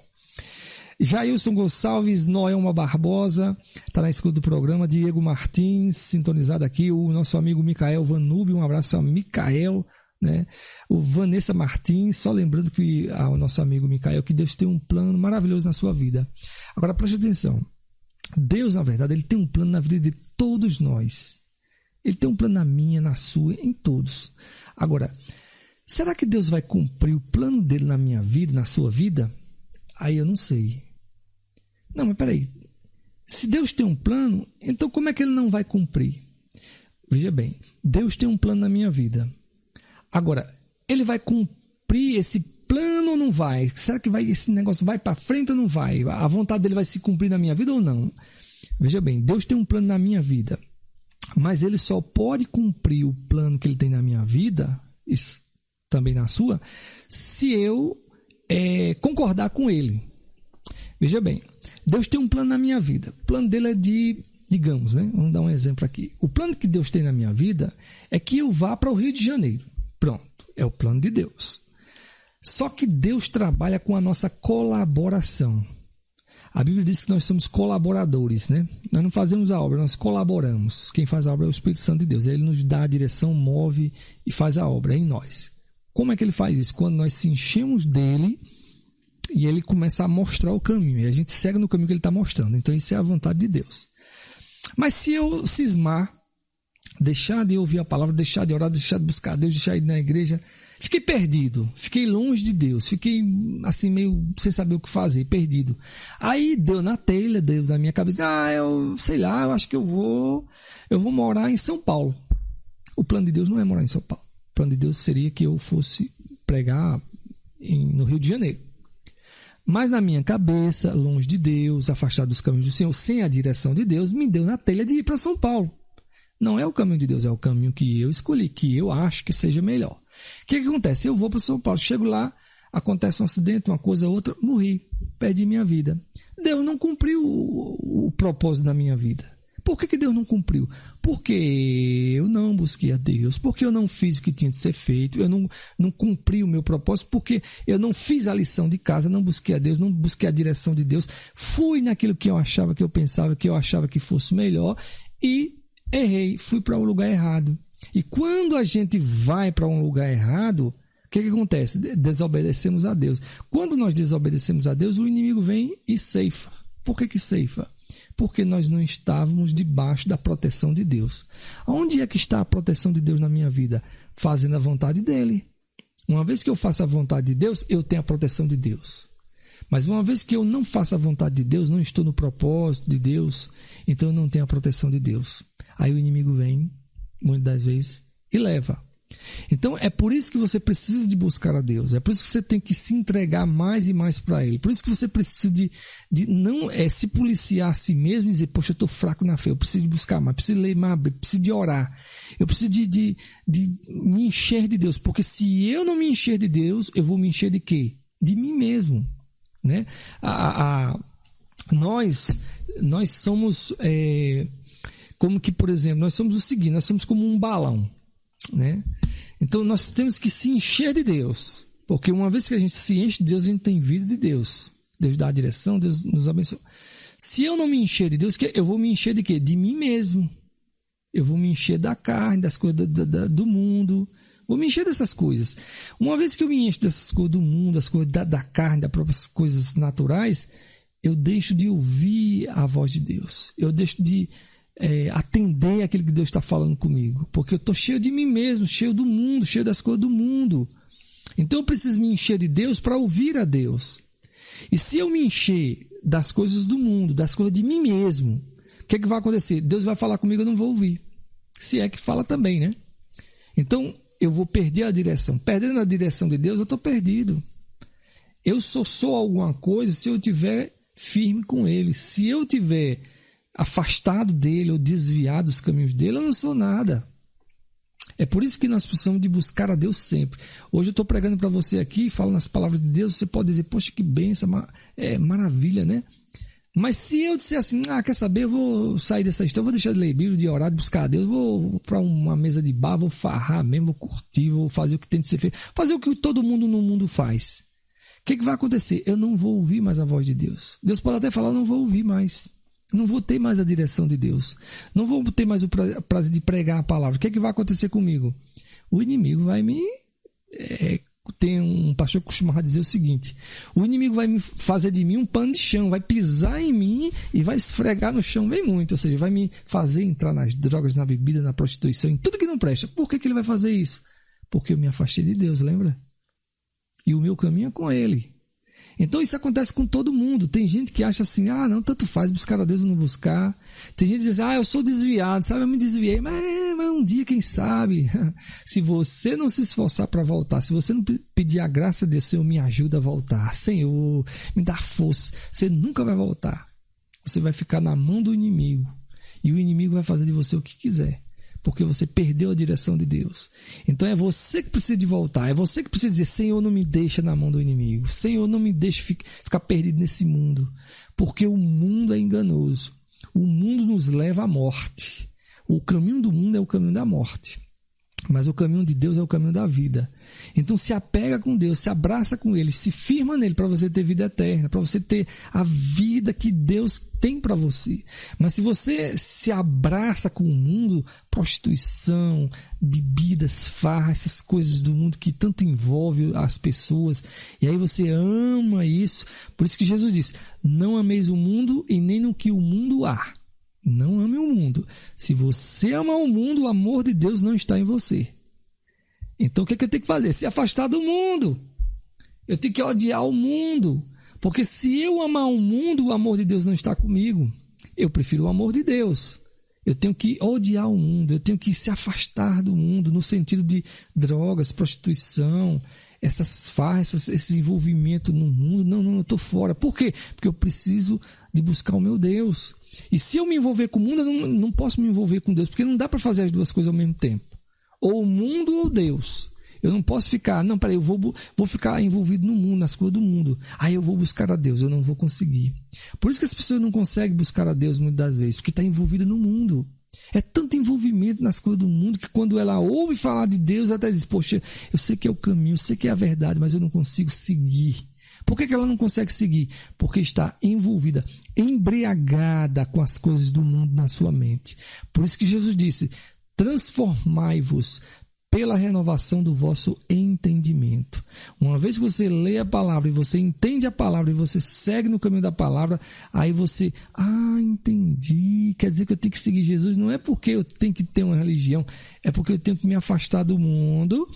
Jailson Gonçalves, Noelma Barbosa, está na escuta do programa. Diego Martins, sintonizado aqui. O nosso amigo Micael Vanube, um abraço a Micael, né? O Vanessa Martins, só lembrando que o nosso amigo Micael, que Deus tem um plano maravilhoso na sua vida. Agora preste atenção, Deus na verdade ele tem um plano na vida de todos nós. Ele tem um plano na minha, na sua, em todos. Agora, será que Deus vai cumprir o plano dele na minha vida, na sua vida? Aí eu não sei. Não, mas peraí, se Deus tem um plano, então como é que ele não vai cumprir? Veja bem, Deus tem um plano na minha vida. Agora, ele vai cumprir esse plano ou não vai? Será que esse negócio vai para frente ou não vai? A vontade dele vai se cumprir na minha vida ou não? Veja bem, Deus tem um plano na minha vida, mas ele só pode cumprir o plano que ele tem na minha vida, isso também na sua, se eu concordar com ele. Veja bem, Deus tem um plano na minha vida. O plano dele é de, digamos, né? Vamos dar um exemplo aqui. O plano que Deus tem na minha vida é que eu vá para o Rio de Janeiro. Pronto, é o plano de Deus. Só que Deus trabalha com a nossa colaboração. A Bíblia diz que nós somos colaboradores, né? Nós não fazemos a obra, nós colaboramos. Quem faz a obra é o Espírito Santo de Deus. Ele nos dá a direção, move e faz a obra em nós. Como é que ele faz isso? Quando nós se enchemos dele e ele começa a mostrar o caminho. E a gente segue no caminho que ele está mostrando. Então isso é a vontade de Deus. Mas se eu cismar, deixar de ouvir a palavra, deixar de orar, deixar de buscar Deus, deixar de ir na igreja, fiquei perdido, fiquei longe de Deus, fiquei assim meio sem saber o que fazer, perdido. Aí deu na telha, deu na minha cabeça, eu sei lá, eu acho que eu vou morar em São Paulo. O plano de Deus não é morar em São Paulo. O plano de Deus seria que eu fosse pregar no Rio de Janeiro. Mas na minha cabeça, longe de Deus, afastado dos caminhos do Senhor, sem a direção de Deus, me deu na telha de ir para São Paulo. Não é o caminho de Deus, é o caminho que eu escolhi, que eu acho que seja melhor. O que acontece? Eu vou para São Paulo, chego lá, acontece um acidente, uma coisa, outra, morri, perdi minha vida. Deus não cumpriu o propósito da minha vida. Por que Deus não cumpriu? Porque eu não busquei a Deus, porque eu não fiz o que tinha de ser feito, eu não cumpri o meu propósito, porque eu não fiz a lição de casa, não busquei a Deus, não busquei a direção de Deus, fui naquilo que eu achava, que eu pensava, que eu achava que fosse melhor e errei, fui para um lugar errado. E quando a gente vai para um lugar errado, o que acontece? Desobedecemos a Deus. Quando nós desobedecemos a Deus, o inimigo vem e ceifa. Por que ceifa? Porque nós não estávamos debaixo da proteção de Deus. Onde é que está a proteção de Deus na minha vida? Fazendo a vontade dele. Uma vez que eu faço a vontade de Deus, eu tenho a proteção de Deus. Mas uma vez que eu não faço a vontade de Deus, não estou no propósito de Deus, então eu não tenho a proteção de Deus. Aí o inimigo vem, muitas das vezes, e leva. Então é por isso que você precisa de buscar a Deus, é por isso que você tem que se entregar mais e mais para Ele, por isso que você precisa de não se policiar a si mesmo e dizer, poxa, eu estou fraco na fé, eu preciso de buscar mais, preciso ler mais, preciso de orar, eu preciso de me encher de Deus, porque se eu não me encher de Deus, eu vou me encher de quê? De mim mesmo, né? Nós somos como que, por exemplo, nós somos o seguinte, nós somos como um balão, né? Então nós temos que se encher de Deus, porque uma vez que a gente se enche de Deus, a gente tem vida de Deus. Deus dá a direção, Deus nos abençoa. Se eu não me encher de Deus, eu vou me encher de quê? De mim mesmo. Eu vou me encher da carne, das coisas do mundo. Vou me encher dessas coisas. Uma vez que eu me encho dessas coisas do mundo, das coisas da carne, das próprias coisas naturais, eu deixo de ouvir a voz de Deus. Eu deixo de atender aquilo que Deus está falando comigo, porque eu estou cheio de mim mesmo, cheio do mundo, cheio das coisas do mundo. Então eu preciso me encher de Deus para ouvir a Deus. E se eu me encher das coisas do mundo, das coisas de mim mesmo, o que vai acontecer? Deus vai falar comigo, eu não vou ouvir. Se é que fala também, né? Então eu vou perder a direção. Perdendo a direção de Deus, eu estou perdido. Eu só sou alguma coisa se eu estiver firme com Ele. Se eu estiver afastado dele ou desviado dos caminhos dele, eu não sou nada. É por isso que nós precisamos de buscar a Deus sempre. Hoje eu estou pregando para você aqui, falando as palavras de Deus, você pode dizer, poxa, que bênção, maravilha, né? Mas se eu disser assim, quer saber, eu vou sair dessa história, vou deixar de ler Bíblia, de orar, de buscar a Deus, vou para uma mesa de bar, vou farrar mesmo, vou curtir, vou fazer o que tem de ser feito, fazer o que todo mundo no mundo faz. O que vai acontecer? Eu não vou ouvir mais a voz de Deus. Deus pode até falar, eu não vou ouvir mais. Não vou ter mais a direção de Deus. Não vou ter mais o prazer de pregar a palavra. O que vai acontecer comigo? O inimigo vai me... Tem um pastor que costumava dizer o seguinte: o inimigo vai me fazer de mim um pano de chão, vai pisar em mim e vai esfregar no chão bem muito. Ou seja, vai me fazer entrar nas drogas, na bebida, na prostituição, em tudo que não presta. Por que ele vai fazer isso? Porque eu me afastei de Deus, lembra? E o meu caminho é com Ele. Então isso acontece com todo mundo. Tem gente que acha assim, não, tanto faz buscar a Deus ou não buscar. Tem gente que diz, eu sou desviado, sabe, eu me desviei. Mas um dia, quem sabe, se você não se esforçar para voltar, se você não pedir a graça de Deus, Senhor, me ajuda a voltar, Senhor, me dá força, você nunca vai voltar. Você vai ficar na mão do inimigo. E o inimigo vai fazer de você o que quiser, porque você perdeu a direção de Deus. Então é você que precisa de voltar, é você que precisa dizer, Senhor, não me deixa na mão do inimigo, Senhor, não me deixa ficar perdido nesse mundo, porque o mundo é enganoso, o mundo nos leva à morte, o caminho do mundo é o caminho da morte, mas o caminho de Deus é o caminho da vida. Então se apega com Deus, se abraça com Ele, se firma nele para você ter vida eterna, para você ter a vida que Deus tem para você. Mas se você se abraça com o mundo, prostituição, bebidas, farra, essas coisas do mundo que tanto envolve as pessoas, e aí você ama isso, por isso que Jesus disse, não ameis o mundo e nem no que o mundo há. Não ame o mundo. Se você ama o mundo, o amor de Deus não está em você. Então o que eu tenho que fazer? Se afastar do mundo. Eu tenho que odiar o mundo. Porque se eu amar o mundo, o amor de Deus não está comigo. Eu prefiro o amor de Deus. Eu tenho que odiar o mundo. Eu tenho que se afastar do mundo no sentido de drogas, prostituição, essas farras, esse envolvimento no mundo. Não, eu estou fora. Por quê? Porque eu preciso de buscar o meu Deus. E se eu me envolver com o mundo, eu não posso me envolver com Deus, porque não dá para fazer as duas coisas ao mesmo tempo. Ou o mundo ou Deus. Eu não posso ficar, não, peraí, eu vou ficar envolvido no mundo, nas coisas do mundo. Aí eu vou buscar a Deus, eu não vou conseguir. Por isso que as pessoas não conseguem buscar a Deus muitas das vezes, porque está envolvida no mundo. É tanto envolvimento nas coisas do mundo que quando ela ouve falar de Deus, ela até diz, poxa, eu sei que é o caminho, eu sei que é a verdade, mas eu não consigo seguir. Por que ela não consegue seguir? Porque está envolvida, embriagada com as coisas do mundo na sua mente. Por isso que Jesus disse, transformai-vos pela renovação do vosso entendimento. Uma vez que você lê a palavra e você entende a palavra e você segue no caminho da palavra, aí você, entendi, quer dizer que eu tenho que seguir Jesus, não é porque eu tenho que ter uma religião, é porque eu tenho que me afastar do mundo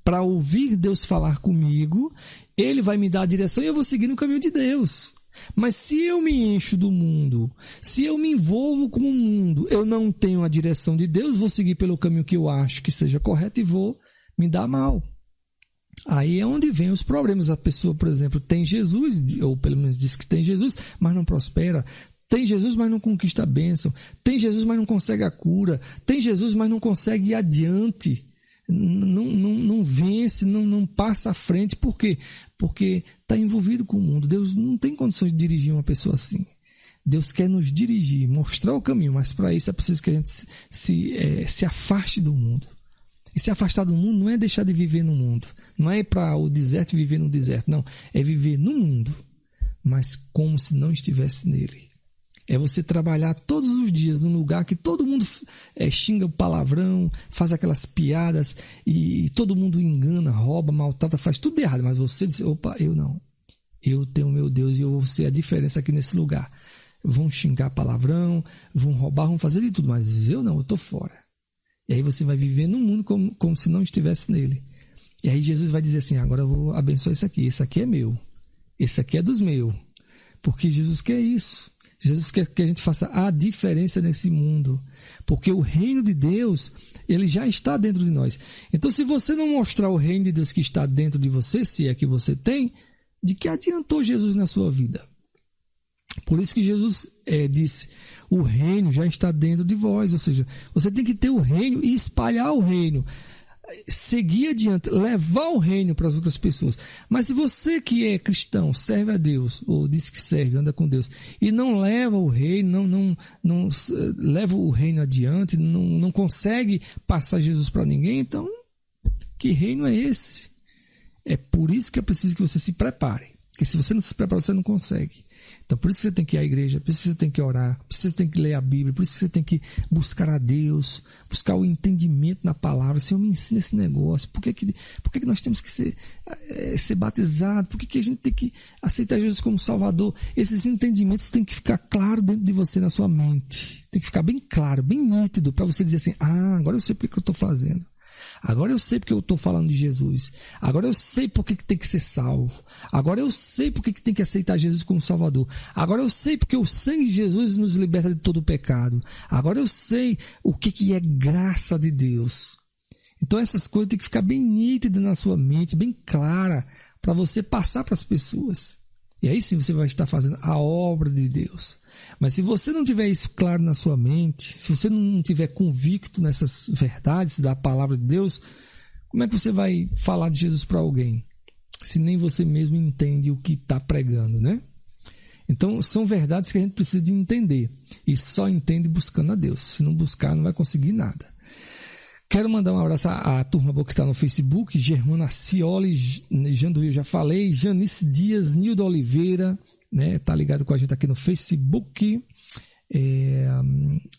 para ouvir Deus falar comigo, Ele vai me dar a direção e eu vou seguir no caminho de Deus. Mas se eu me encho do mundo, se eu me envolvo com o mundo, eu não tenho a direção de Deus, vou seguir pelo caminho que eu acho que seja correto e vou me dar mal. Aí é onde vem os problemas. A pessoa, por exemplo, tem Jesus, ou pelo menos diz que tem Jesus, mas não prospera. Tem Jesus, mas não conquista a bênção. Tem Jesus, mas não consegue a cura. Tem Jesus, mas não consegue ir adiante. Não vence, não passa à frente. Por quê? Porque está envolvido com o mundo. Deus não tem condições de dirigir uma pessoa assim. Deus quer nos dirigir, mostrar o caminho, mas para isso é preciso que a gente se afaste do mundo. E se afastar do mundo não é deixar de viver no mundo. Não é ir para o deserto e viver no deserto. Não, é viver no mundo, mas como se não estivesse nele. É você trabalhar todos os dias num lugar que todo mundo xinga o palavrão, faz aquelas piadas e todo mundo engana, rouba, maltrata, faz tudo errado. Mas você diz, opa, eu não. Eu tenho meu Deus e eu vou ser a diferença aqui nesse lugar. Vão xingar palavrão, vão roubar, vão fazer de tudo, mas eu não, eu estou fora. E aí você vai viver no mundo como se não estivesse nele. E aí Jesus vai dizer assim, agora eu vou abençoar esse aqui é meu, esse aqui é dos meus. Porque Jesus quer isso. Jesus quer que a gente faça a diferença nesse mundo, porque o reino de Deus, ele já está dentro de nós. Então, se você não mostrar o reino de Deus que está dentro de você, se é que você tem, de que adiantou Jesus na sua vida? Por isso que Jesus disse, o reino já está dentro de vós, ou seja, você tem que ter o reino e espalhar o reino. Seguir adiante, levar o reino para as outras pessoas. Mas se você que é cristão, serve a Deus, ou diz que serve, anda com Deus, e não leva o reino, não leva o reino adiante, não consegue passar Jesus para ninguém, então, que reino é esse? É por isso que é preciso que você se prepare. Porque se você não se prepara, você não consegue. Então, por isso que você tem que ir à igreja, por isso que você tem que orar, por isso que você tem que ler a Bíblia, por isso que você tem que buscar a Deus, buscar o entendimento na palavra. Senhor, me ensina esse negócio. Por que nós temos que ser batizados? Por que a gente tem que aceitar Jesus como Salvador? Esses entendimentos têm que ficar claro dentro de você, na sua mente. Tem que ficar bem claro, bem nítido, para você dizer assim, agora eu sei por que eu estou fazendo. Agora eu sei porque eu estou falando de Jesus. Agora eu sei porque tem que ser salvo. Agora eu sei porque tem que aceitar Jesus como Salvador. Agora eu sei porque o sangue de Jesus nos liberta de todo o pecado. Agora eu sei o que é graça de Deus. Então essas coisas têm que ficar bem nítidas na sua mente, bem clara, para você passar para as pessoas. E aí sim você vai estar fazendo a obra de Deus. Mas se você não tiver isso claro na sua mente, se você não tiver convicto nessas verdades da palavra de Deus, como é que você vai falar de Jesus para alguém? Se nem você mesmo entende o que está pregando, né? Então, são verdades que a gente precisa de entender. E só entende buscando a Deus. Se não buscar, não vai conseguir nada. Quero mandar um abraço à turma boa que está no Facebook. Germana Cioli, Janduí, eu já falei. Janice Dias, Nildo Oliveira, né? Tá ligado com a gente aqui no Facebook.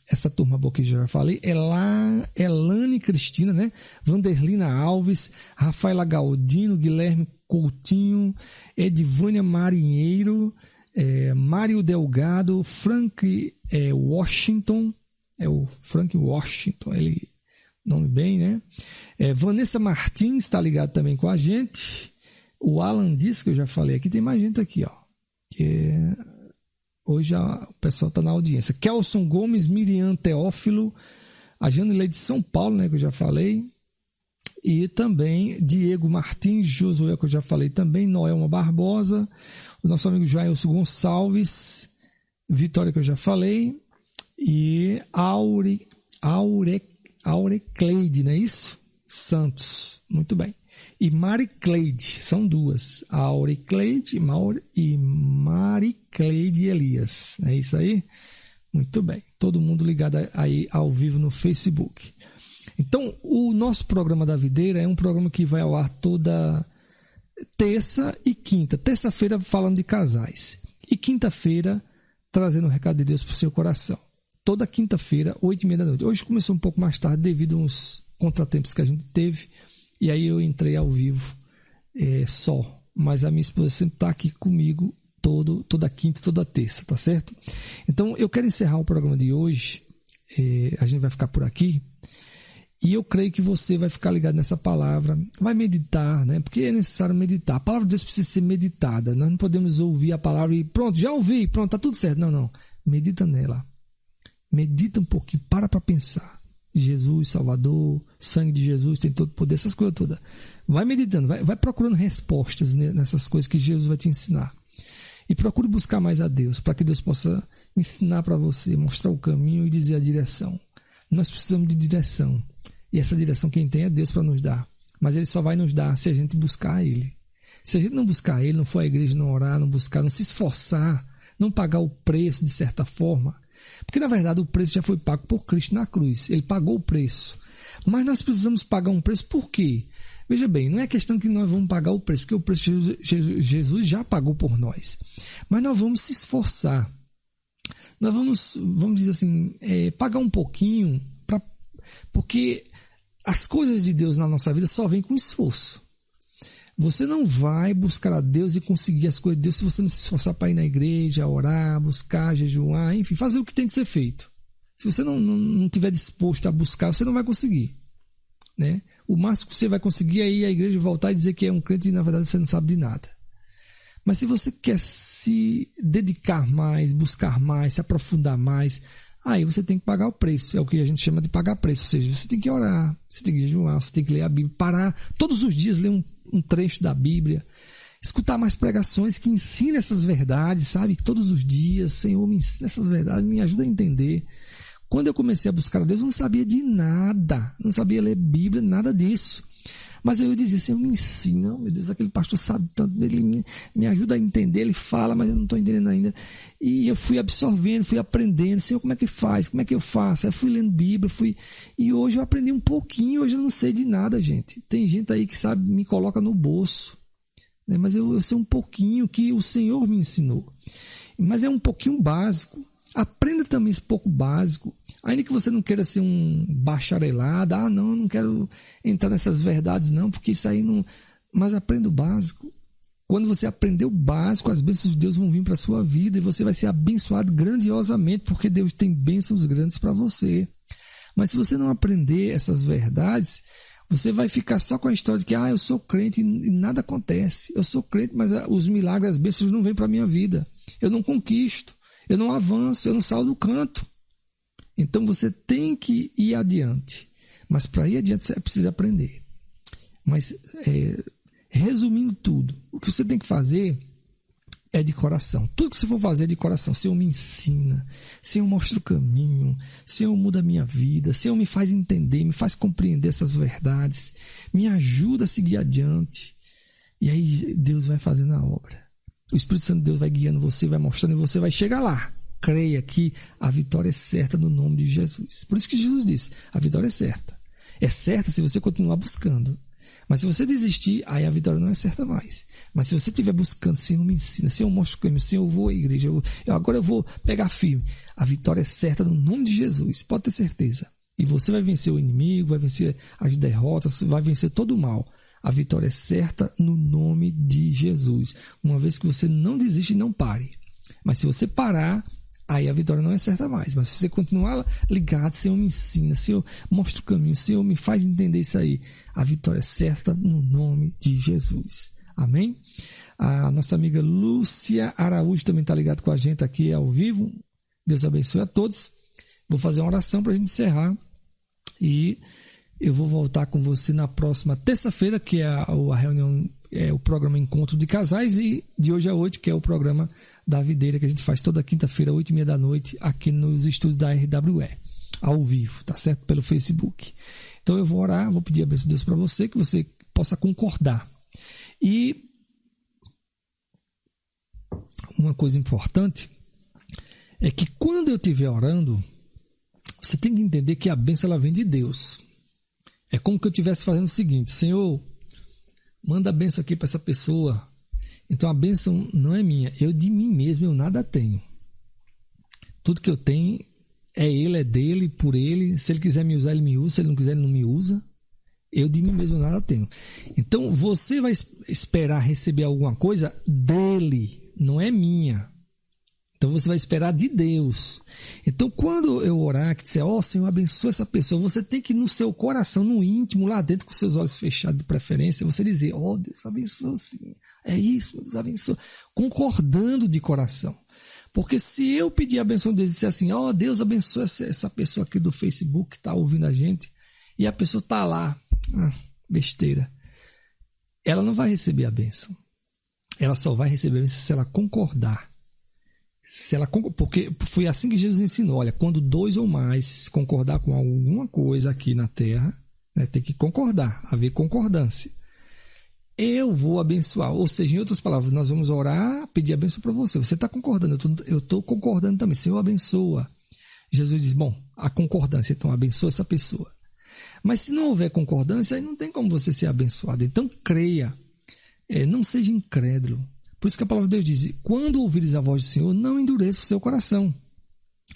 Essa turma boa que eu já falei. Elane Cristina, né? Vanderlina Alves, Rafaela Galdino, Guilherme Coutinho, Edvânia Marinheiro, Mário Delgado, Frank Washington, o Frank Washington, ele, nome bem, né? Vanessa Martins está ligado também com a gente. O Alan disse que eu já falei aqui, tem mais gente aqui, ó. Hoje o pessoal está na audiência. Kelson Gomes, Miriam Teófilo, a Janilei de São Paulo, né, que eu já falei. E também Diego Martins, Josué, que eu já falei também, Noelma Barbosa, o nosso amigo Jailson Gonçalves, Vitória, que eu já falei, e Aurecleide, não é isso? Santos, muito bem. e Mari Cleide, são duas, Auricleide e Mari Cleide Elias, é isso aí? Muito bem, todo mundo ligado aí ao vivo no Facebook. Então, o nosso programa da Videira é um programa que vai ao ar toda terça e quinta. Terça-feira falando de casais e quinta-feira trazendo o recado de Deus para o seu coração. Toda quinta-feira, 8h30 da noite. Hoje começou um pouco mais tarde devido a uns contratempos que a gente teve e aí eu entrei ao vivo só. Mas a minha esposa sempre está aqui comigo toda quinta e toda terça, tá certo? Então eu quero encerrar o programa de hoje. A gente vai ficar por aqui. E eu creio que você vai ficar ligado nessa palavra, vai meditar, né? Porque é necessário meditar. A palavra de Deus precisa ser meditada. Nós não podemos ouvir a palavra e pronto, já ouvi, pronto, tá tudo certo. Não. Medita nela. Medita um pouquinho, para pensar. Jesus, Salvador, sangue de Jesus, tem todo poder, essas coisas todas. Vai meditando, vai procurando respostas nessas coisas que Jesus vai te ensinar. E procure buscar mais a Deus, para que Deus possa ensinar para você, mostrar o caminho e dizer a direção. Nós precisamos de direção. E essa direção quem tem é Deus para nos dar. Mas Ele só vai nos dar se a gente buscar Ele. Se a gente não buscar Ele, não for à igreja, não orar, não buscar, não se esforçar, não pagar o preço de certa forma. Porque na verdade o preço já foi pago por Cristo na cruz. Ele pagou o preço. Mas nós precisamos pagar um preço por quê? Veja bem, não é questão que nós vamos pagar o preço, porque o preço Jesus já pagou por nós. Mas nós vamos se esforçar. Nós vamos dizer assim, pagar um pouquinho, porque as coisas de Deus na nossa vida só vêm com esforço. Você não vai buscar a Deus e conseguir as coisas de Deus se você não se esforçar para ir na igreja, orar, buscar, jejuar, enfim, fazer o que tem de ser feito. Se você não estiver disposto a buscar, você não vai conseguir, né? O máximo que você vai conseguir é ir à igreja, voltar e dizer que é um crente e na verdade você não sabe de nada. Mas se você quer se dedicar mais, buscar mais, se aprofundar mais, aí você tem que pagar o preço. É o que a gente chama de pagar preço. Ou seja, você tem que orar, você tem que jejuar, você tem que ler a Bíblia, parar todos os dias, ler um trecho da Bíblia, escutar mais pregações que ensinem essas verdades, sabe? Todos os dias, Senhor, me ensina essas verdades, me ajuda a entender. Quando eu comecei a buscar a Deus, eu não sabia de nada, não sabia ler Bíblia, nada disso. Mas eu dizia, Senhor, me ensina, meu Deus, aquele pastor sabe tanto, ele me ajuda a entender, ele fala, mas eu não estou entendendo ainda. E eu fui absorvendo, fui aprendendo, Senhor, como é que faz, como é que eu faço? Aí eu fui lendo Bíblia, e hoje eu aprendi um pouquinho, hoje eu não sei de nada, gente. Tem gente aí que sabe, me coloca no bolso, né? Mas eu sei um pouquinho que o Senhor me ensinou. Mas é um pouquinho básico. Aprenda também esse pouco básico, ainda que você não queira ser um bacharelado, eu não quero entrar nessas verdades não, porque isso aí não... Mas aprenda o básico. Quando você aprender o básico, as bênçãos de Deus vão vir para a sua vida e você vai ser abençoado grandiosamente, porque Deus tem bênçãos grandes para você. Mas se você não aprender essas verdades, você vai ficar só com a história de que eu sou crente e nada acontece. Eu sou crente, mas os milagres, as bênçãos não vêm para a minha vida. Eu não conquisto. Eu não avanço, eu não saio do canto. Então você tem que ir adiante. Mas para ir adiante você precisa aprender. Mas resumindo tudo, o que você tem que fazer é de coração. Tudo que você for fazer é de coração. Senhor, me ensina. Senhor, mostra o caminho. Senhor, muda a minha vida. Senhor, me faz entender, me faz compreender essas verdades. Me ajuda a seguir adiante. E aí Deus vai fazendo a obra. O Espírito Santo de Deus vai guiando você, vai mostrando e você vai chegar lá. Creia que a vitória é certa no nome de Jesus. Por isso que Jesus disse, a vitória é certa. É certa se você continuar buscando. Mas se você desistir, aí a vitória não é certa mais. Mas se você estiver buscando, Senhor, me ensina, Senhor, mostra o caminho, Senhor, eu vou à igreja, agora eu vou pegar firme. A vitória é certa no nome de Jesus, pode ter certeza. E você vai vencer o inimigo, vai vencer as derrotas, vai vencer todo o mal. A vitória é certa no nome de Jesus. Uma vez que você não desiste e não pare. Mas se você parar, aí a vitória não é certa mais. Mas se você continuar ligado, Senhor, me ensina, Senhor, mostra o caminho, Senhor, me faz entender isso aí. A vitória é certa no nome de Jesus. Amém? A nossa amiga Lúcia Araújo também está ligada com a gente aqui ao vivo. Deus abençoe a todos. Vou fazer uma oração para a gente encerrar. E eu vou voltar com você na próxima terça-feira, que é a reunião, o programa Encontro de Casais, e de hoje a 8, que é o programa da Videira, que a gente faz toda quinta-feira, 8h30 da noite, aqui nos estúdios da RWE, ao vivo, tá certo? Pelo Facebook. Então eu vou orar, vou pedir a bênção de Deus para você, que você possa concordar. E uma coisa importante é que quando eu estiver orando, você tem que entender que a bênção ela vem de Deus. É como que eu estivesse fazendo o seguinte: Senhor, manda a bênção aqui para essa pessoa. Então a bênção não é minha, eu de mim mesmo eu nada tenho. Tudo que eu tenho é Ele, é dele, por Ele. Se Ele quiser me usar, Ele me usa. Se Ele não quiser, Ele não me usa. Eu de mim mesmo nada tenho. Então você vai esperar receber alguma coisa dele, não é minha. Então você vai esperar de Deus. Então quando eu orar, que disser, Senhor, abençoa essa pessoa, você tem que no seu coração, no íntimo, lá dentro, com seus olhos fechados de preferência, você dizer, Deus abençoa sim. É isso, Deus abençoa. Concordando de coração. Porque se eu pedir a benção de Deus e disser assim, Deus abençoa essa pessoa aqui do Facebook que está ouvindo a gente, e a pessoa está lá, besteira, ela não vai receber a bênção. Ela só vai receber a bênção se ela concordar. Porque foi assim que Jesus ensinou. Olha, quando 2 ou mais concordar com alguma coisa aqui na terra, né, tem que concordar, haver concordância. Eu vou abençoar. Ou seja, em outras palavras, nós vamos orar, pedir a bênção para você. Você está concordando, eu estou concordando também. Senhor, abençoa. Jesus diz, a concordância, então abençoa essa pessoa. Mas se não houver concordância, aí não tem como você ser abençoado. Então creia, não seja incrédulo. Por isso que a palavra de Deus diz, quando ouvires a voz do Senhor, não endureça o seu coração.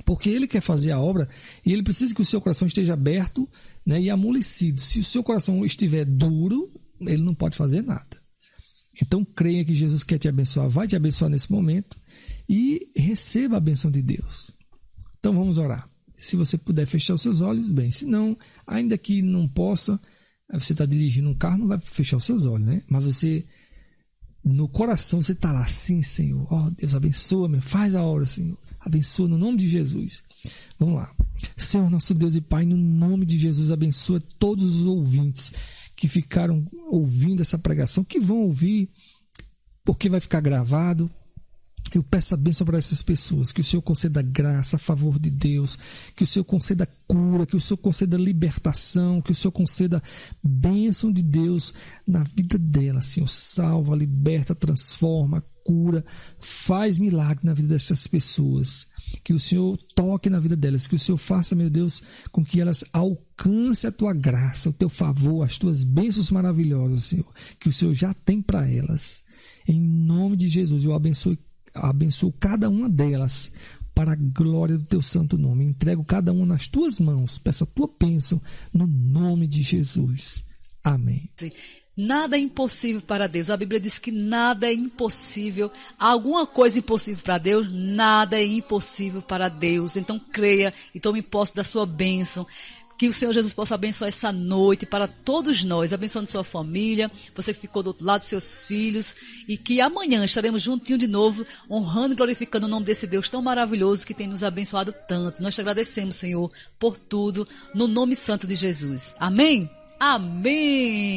Porque Ele quer fazer a obra e Ele precisa que o seu coração esteja aberto, né, e amolecido. Se o seu coração estiver duro, Ele não pode fazer nada. Então creia que Jesus quer te abençoar, vai te abençoar nesse momento e receba a bênção de Deus. Então vamos orar. Se você puder fechar os seus olhos, bem. Se não, ainda que não possa, você está dirigindo um carro, não vai fechar os seus olhos, né? Mas você, no coração, você está lá, sim, Senhor. Deus abençoa-me, faz a obra, Senhor. Abençoa no nome de Jesus. Vamos lá. Senhor, nosso Deus e Pai, no nome de Jesus, abençoa todos os ouvintes que ficaram ouvindo essa pregação, que vão ouvir, porque vai ficar gravado. Eu peço a bênção para essas pessoas, que o Senhor conceda graça a favor de Deus, que o Senhor conceda cura, que o Senhor conceda libertação, que o Senhor conceda bênção de Deus na vida delas. Senhor, salva, liberta, transforma, cura, faz milagre na vida dessas pessoas. Que o Senhor toque na vida delas, que o Senhor faça, meu Deus, com que elas alcancem a tua graça, o teu favor, as tuas bênçãos maravilhosas, Senhor, que o Senhor já tem para elas. Em nome de Jesus, eu abençoo cada uma delas para a glória do teu santo nome. Entrego cada uma nas tuas mãos. Peço a tua bênção no nome de Jesus. Amém. Nada é impossível para Deus. A Bíblia diz que nada é impossível. Alguma coisa impossível para Deus? Nada é impossível para Deus. Então creia e tome posse da sua bênção. Que o Senhor Jesus possa abençoar essa noite para todos nós, abençoando sua família, você que ficou do outro lado, seus filhos, e que amanhã estaremos juntinho de novo, honrando e glorificando o nome desse Deus tão maravilhoso que tem nos abençoado tanto. Nós te agradecemos, Senhor, por tudo, no nome santo de Jesus. Amém? Amém!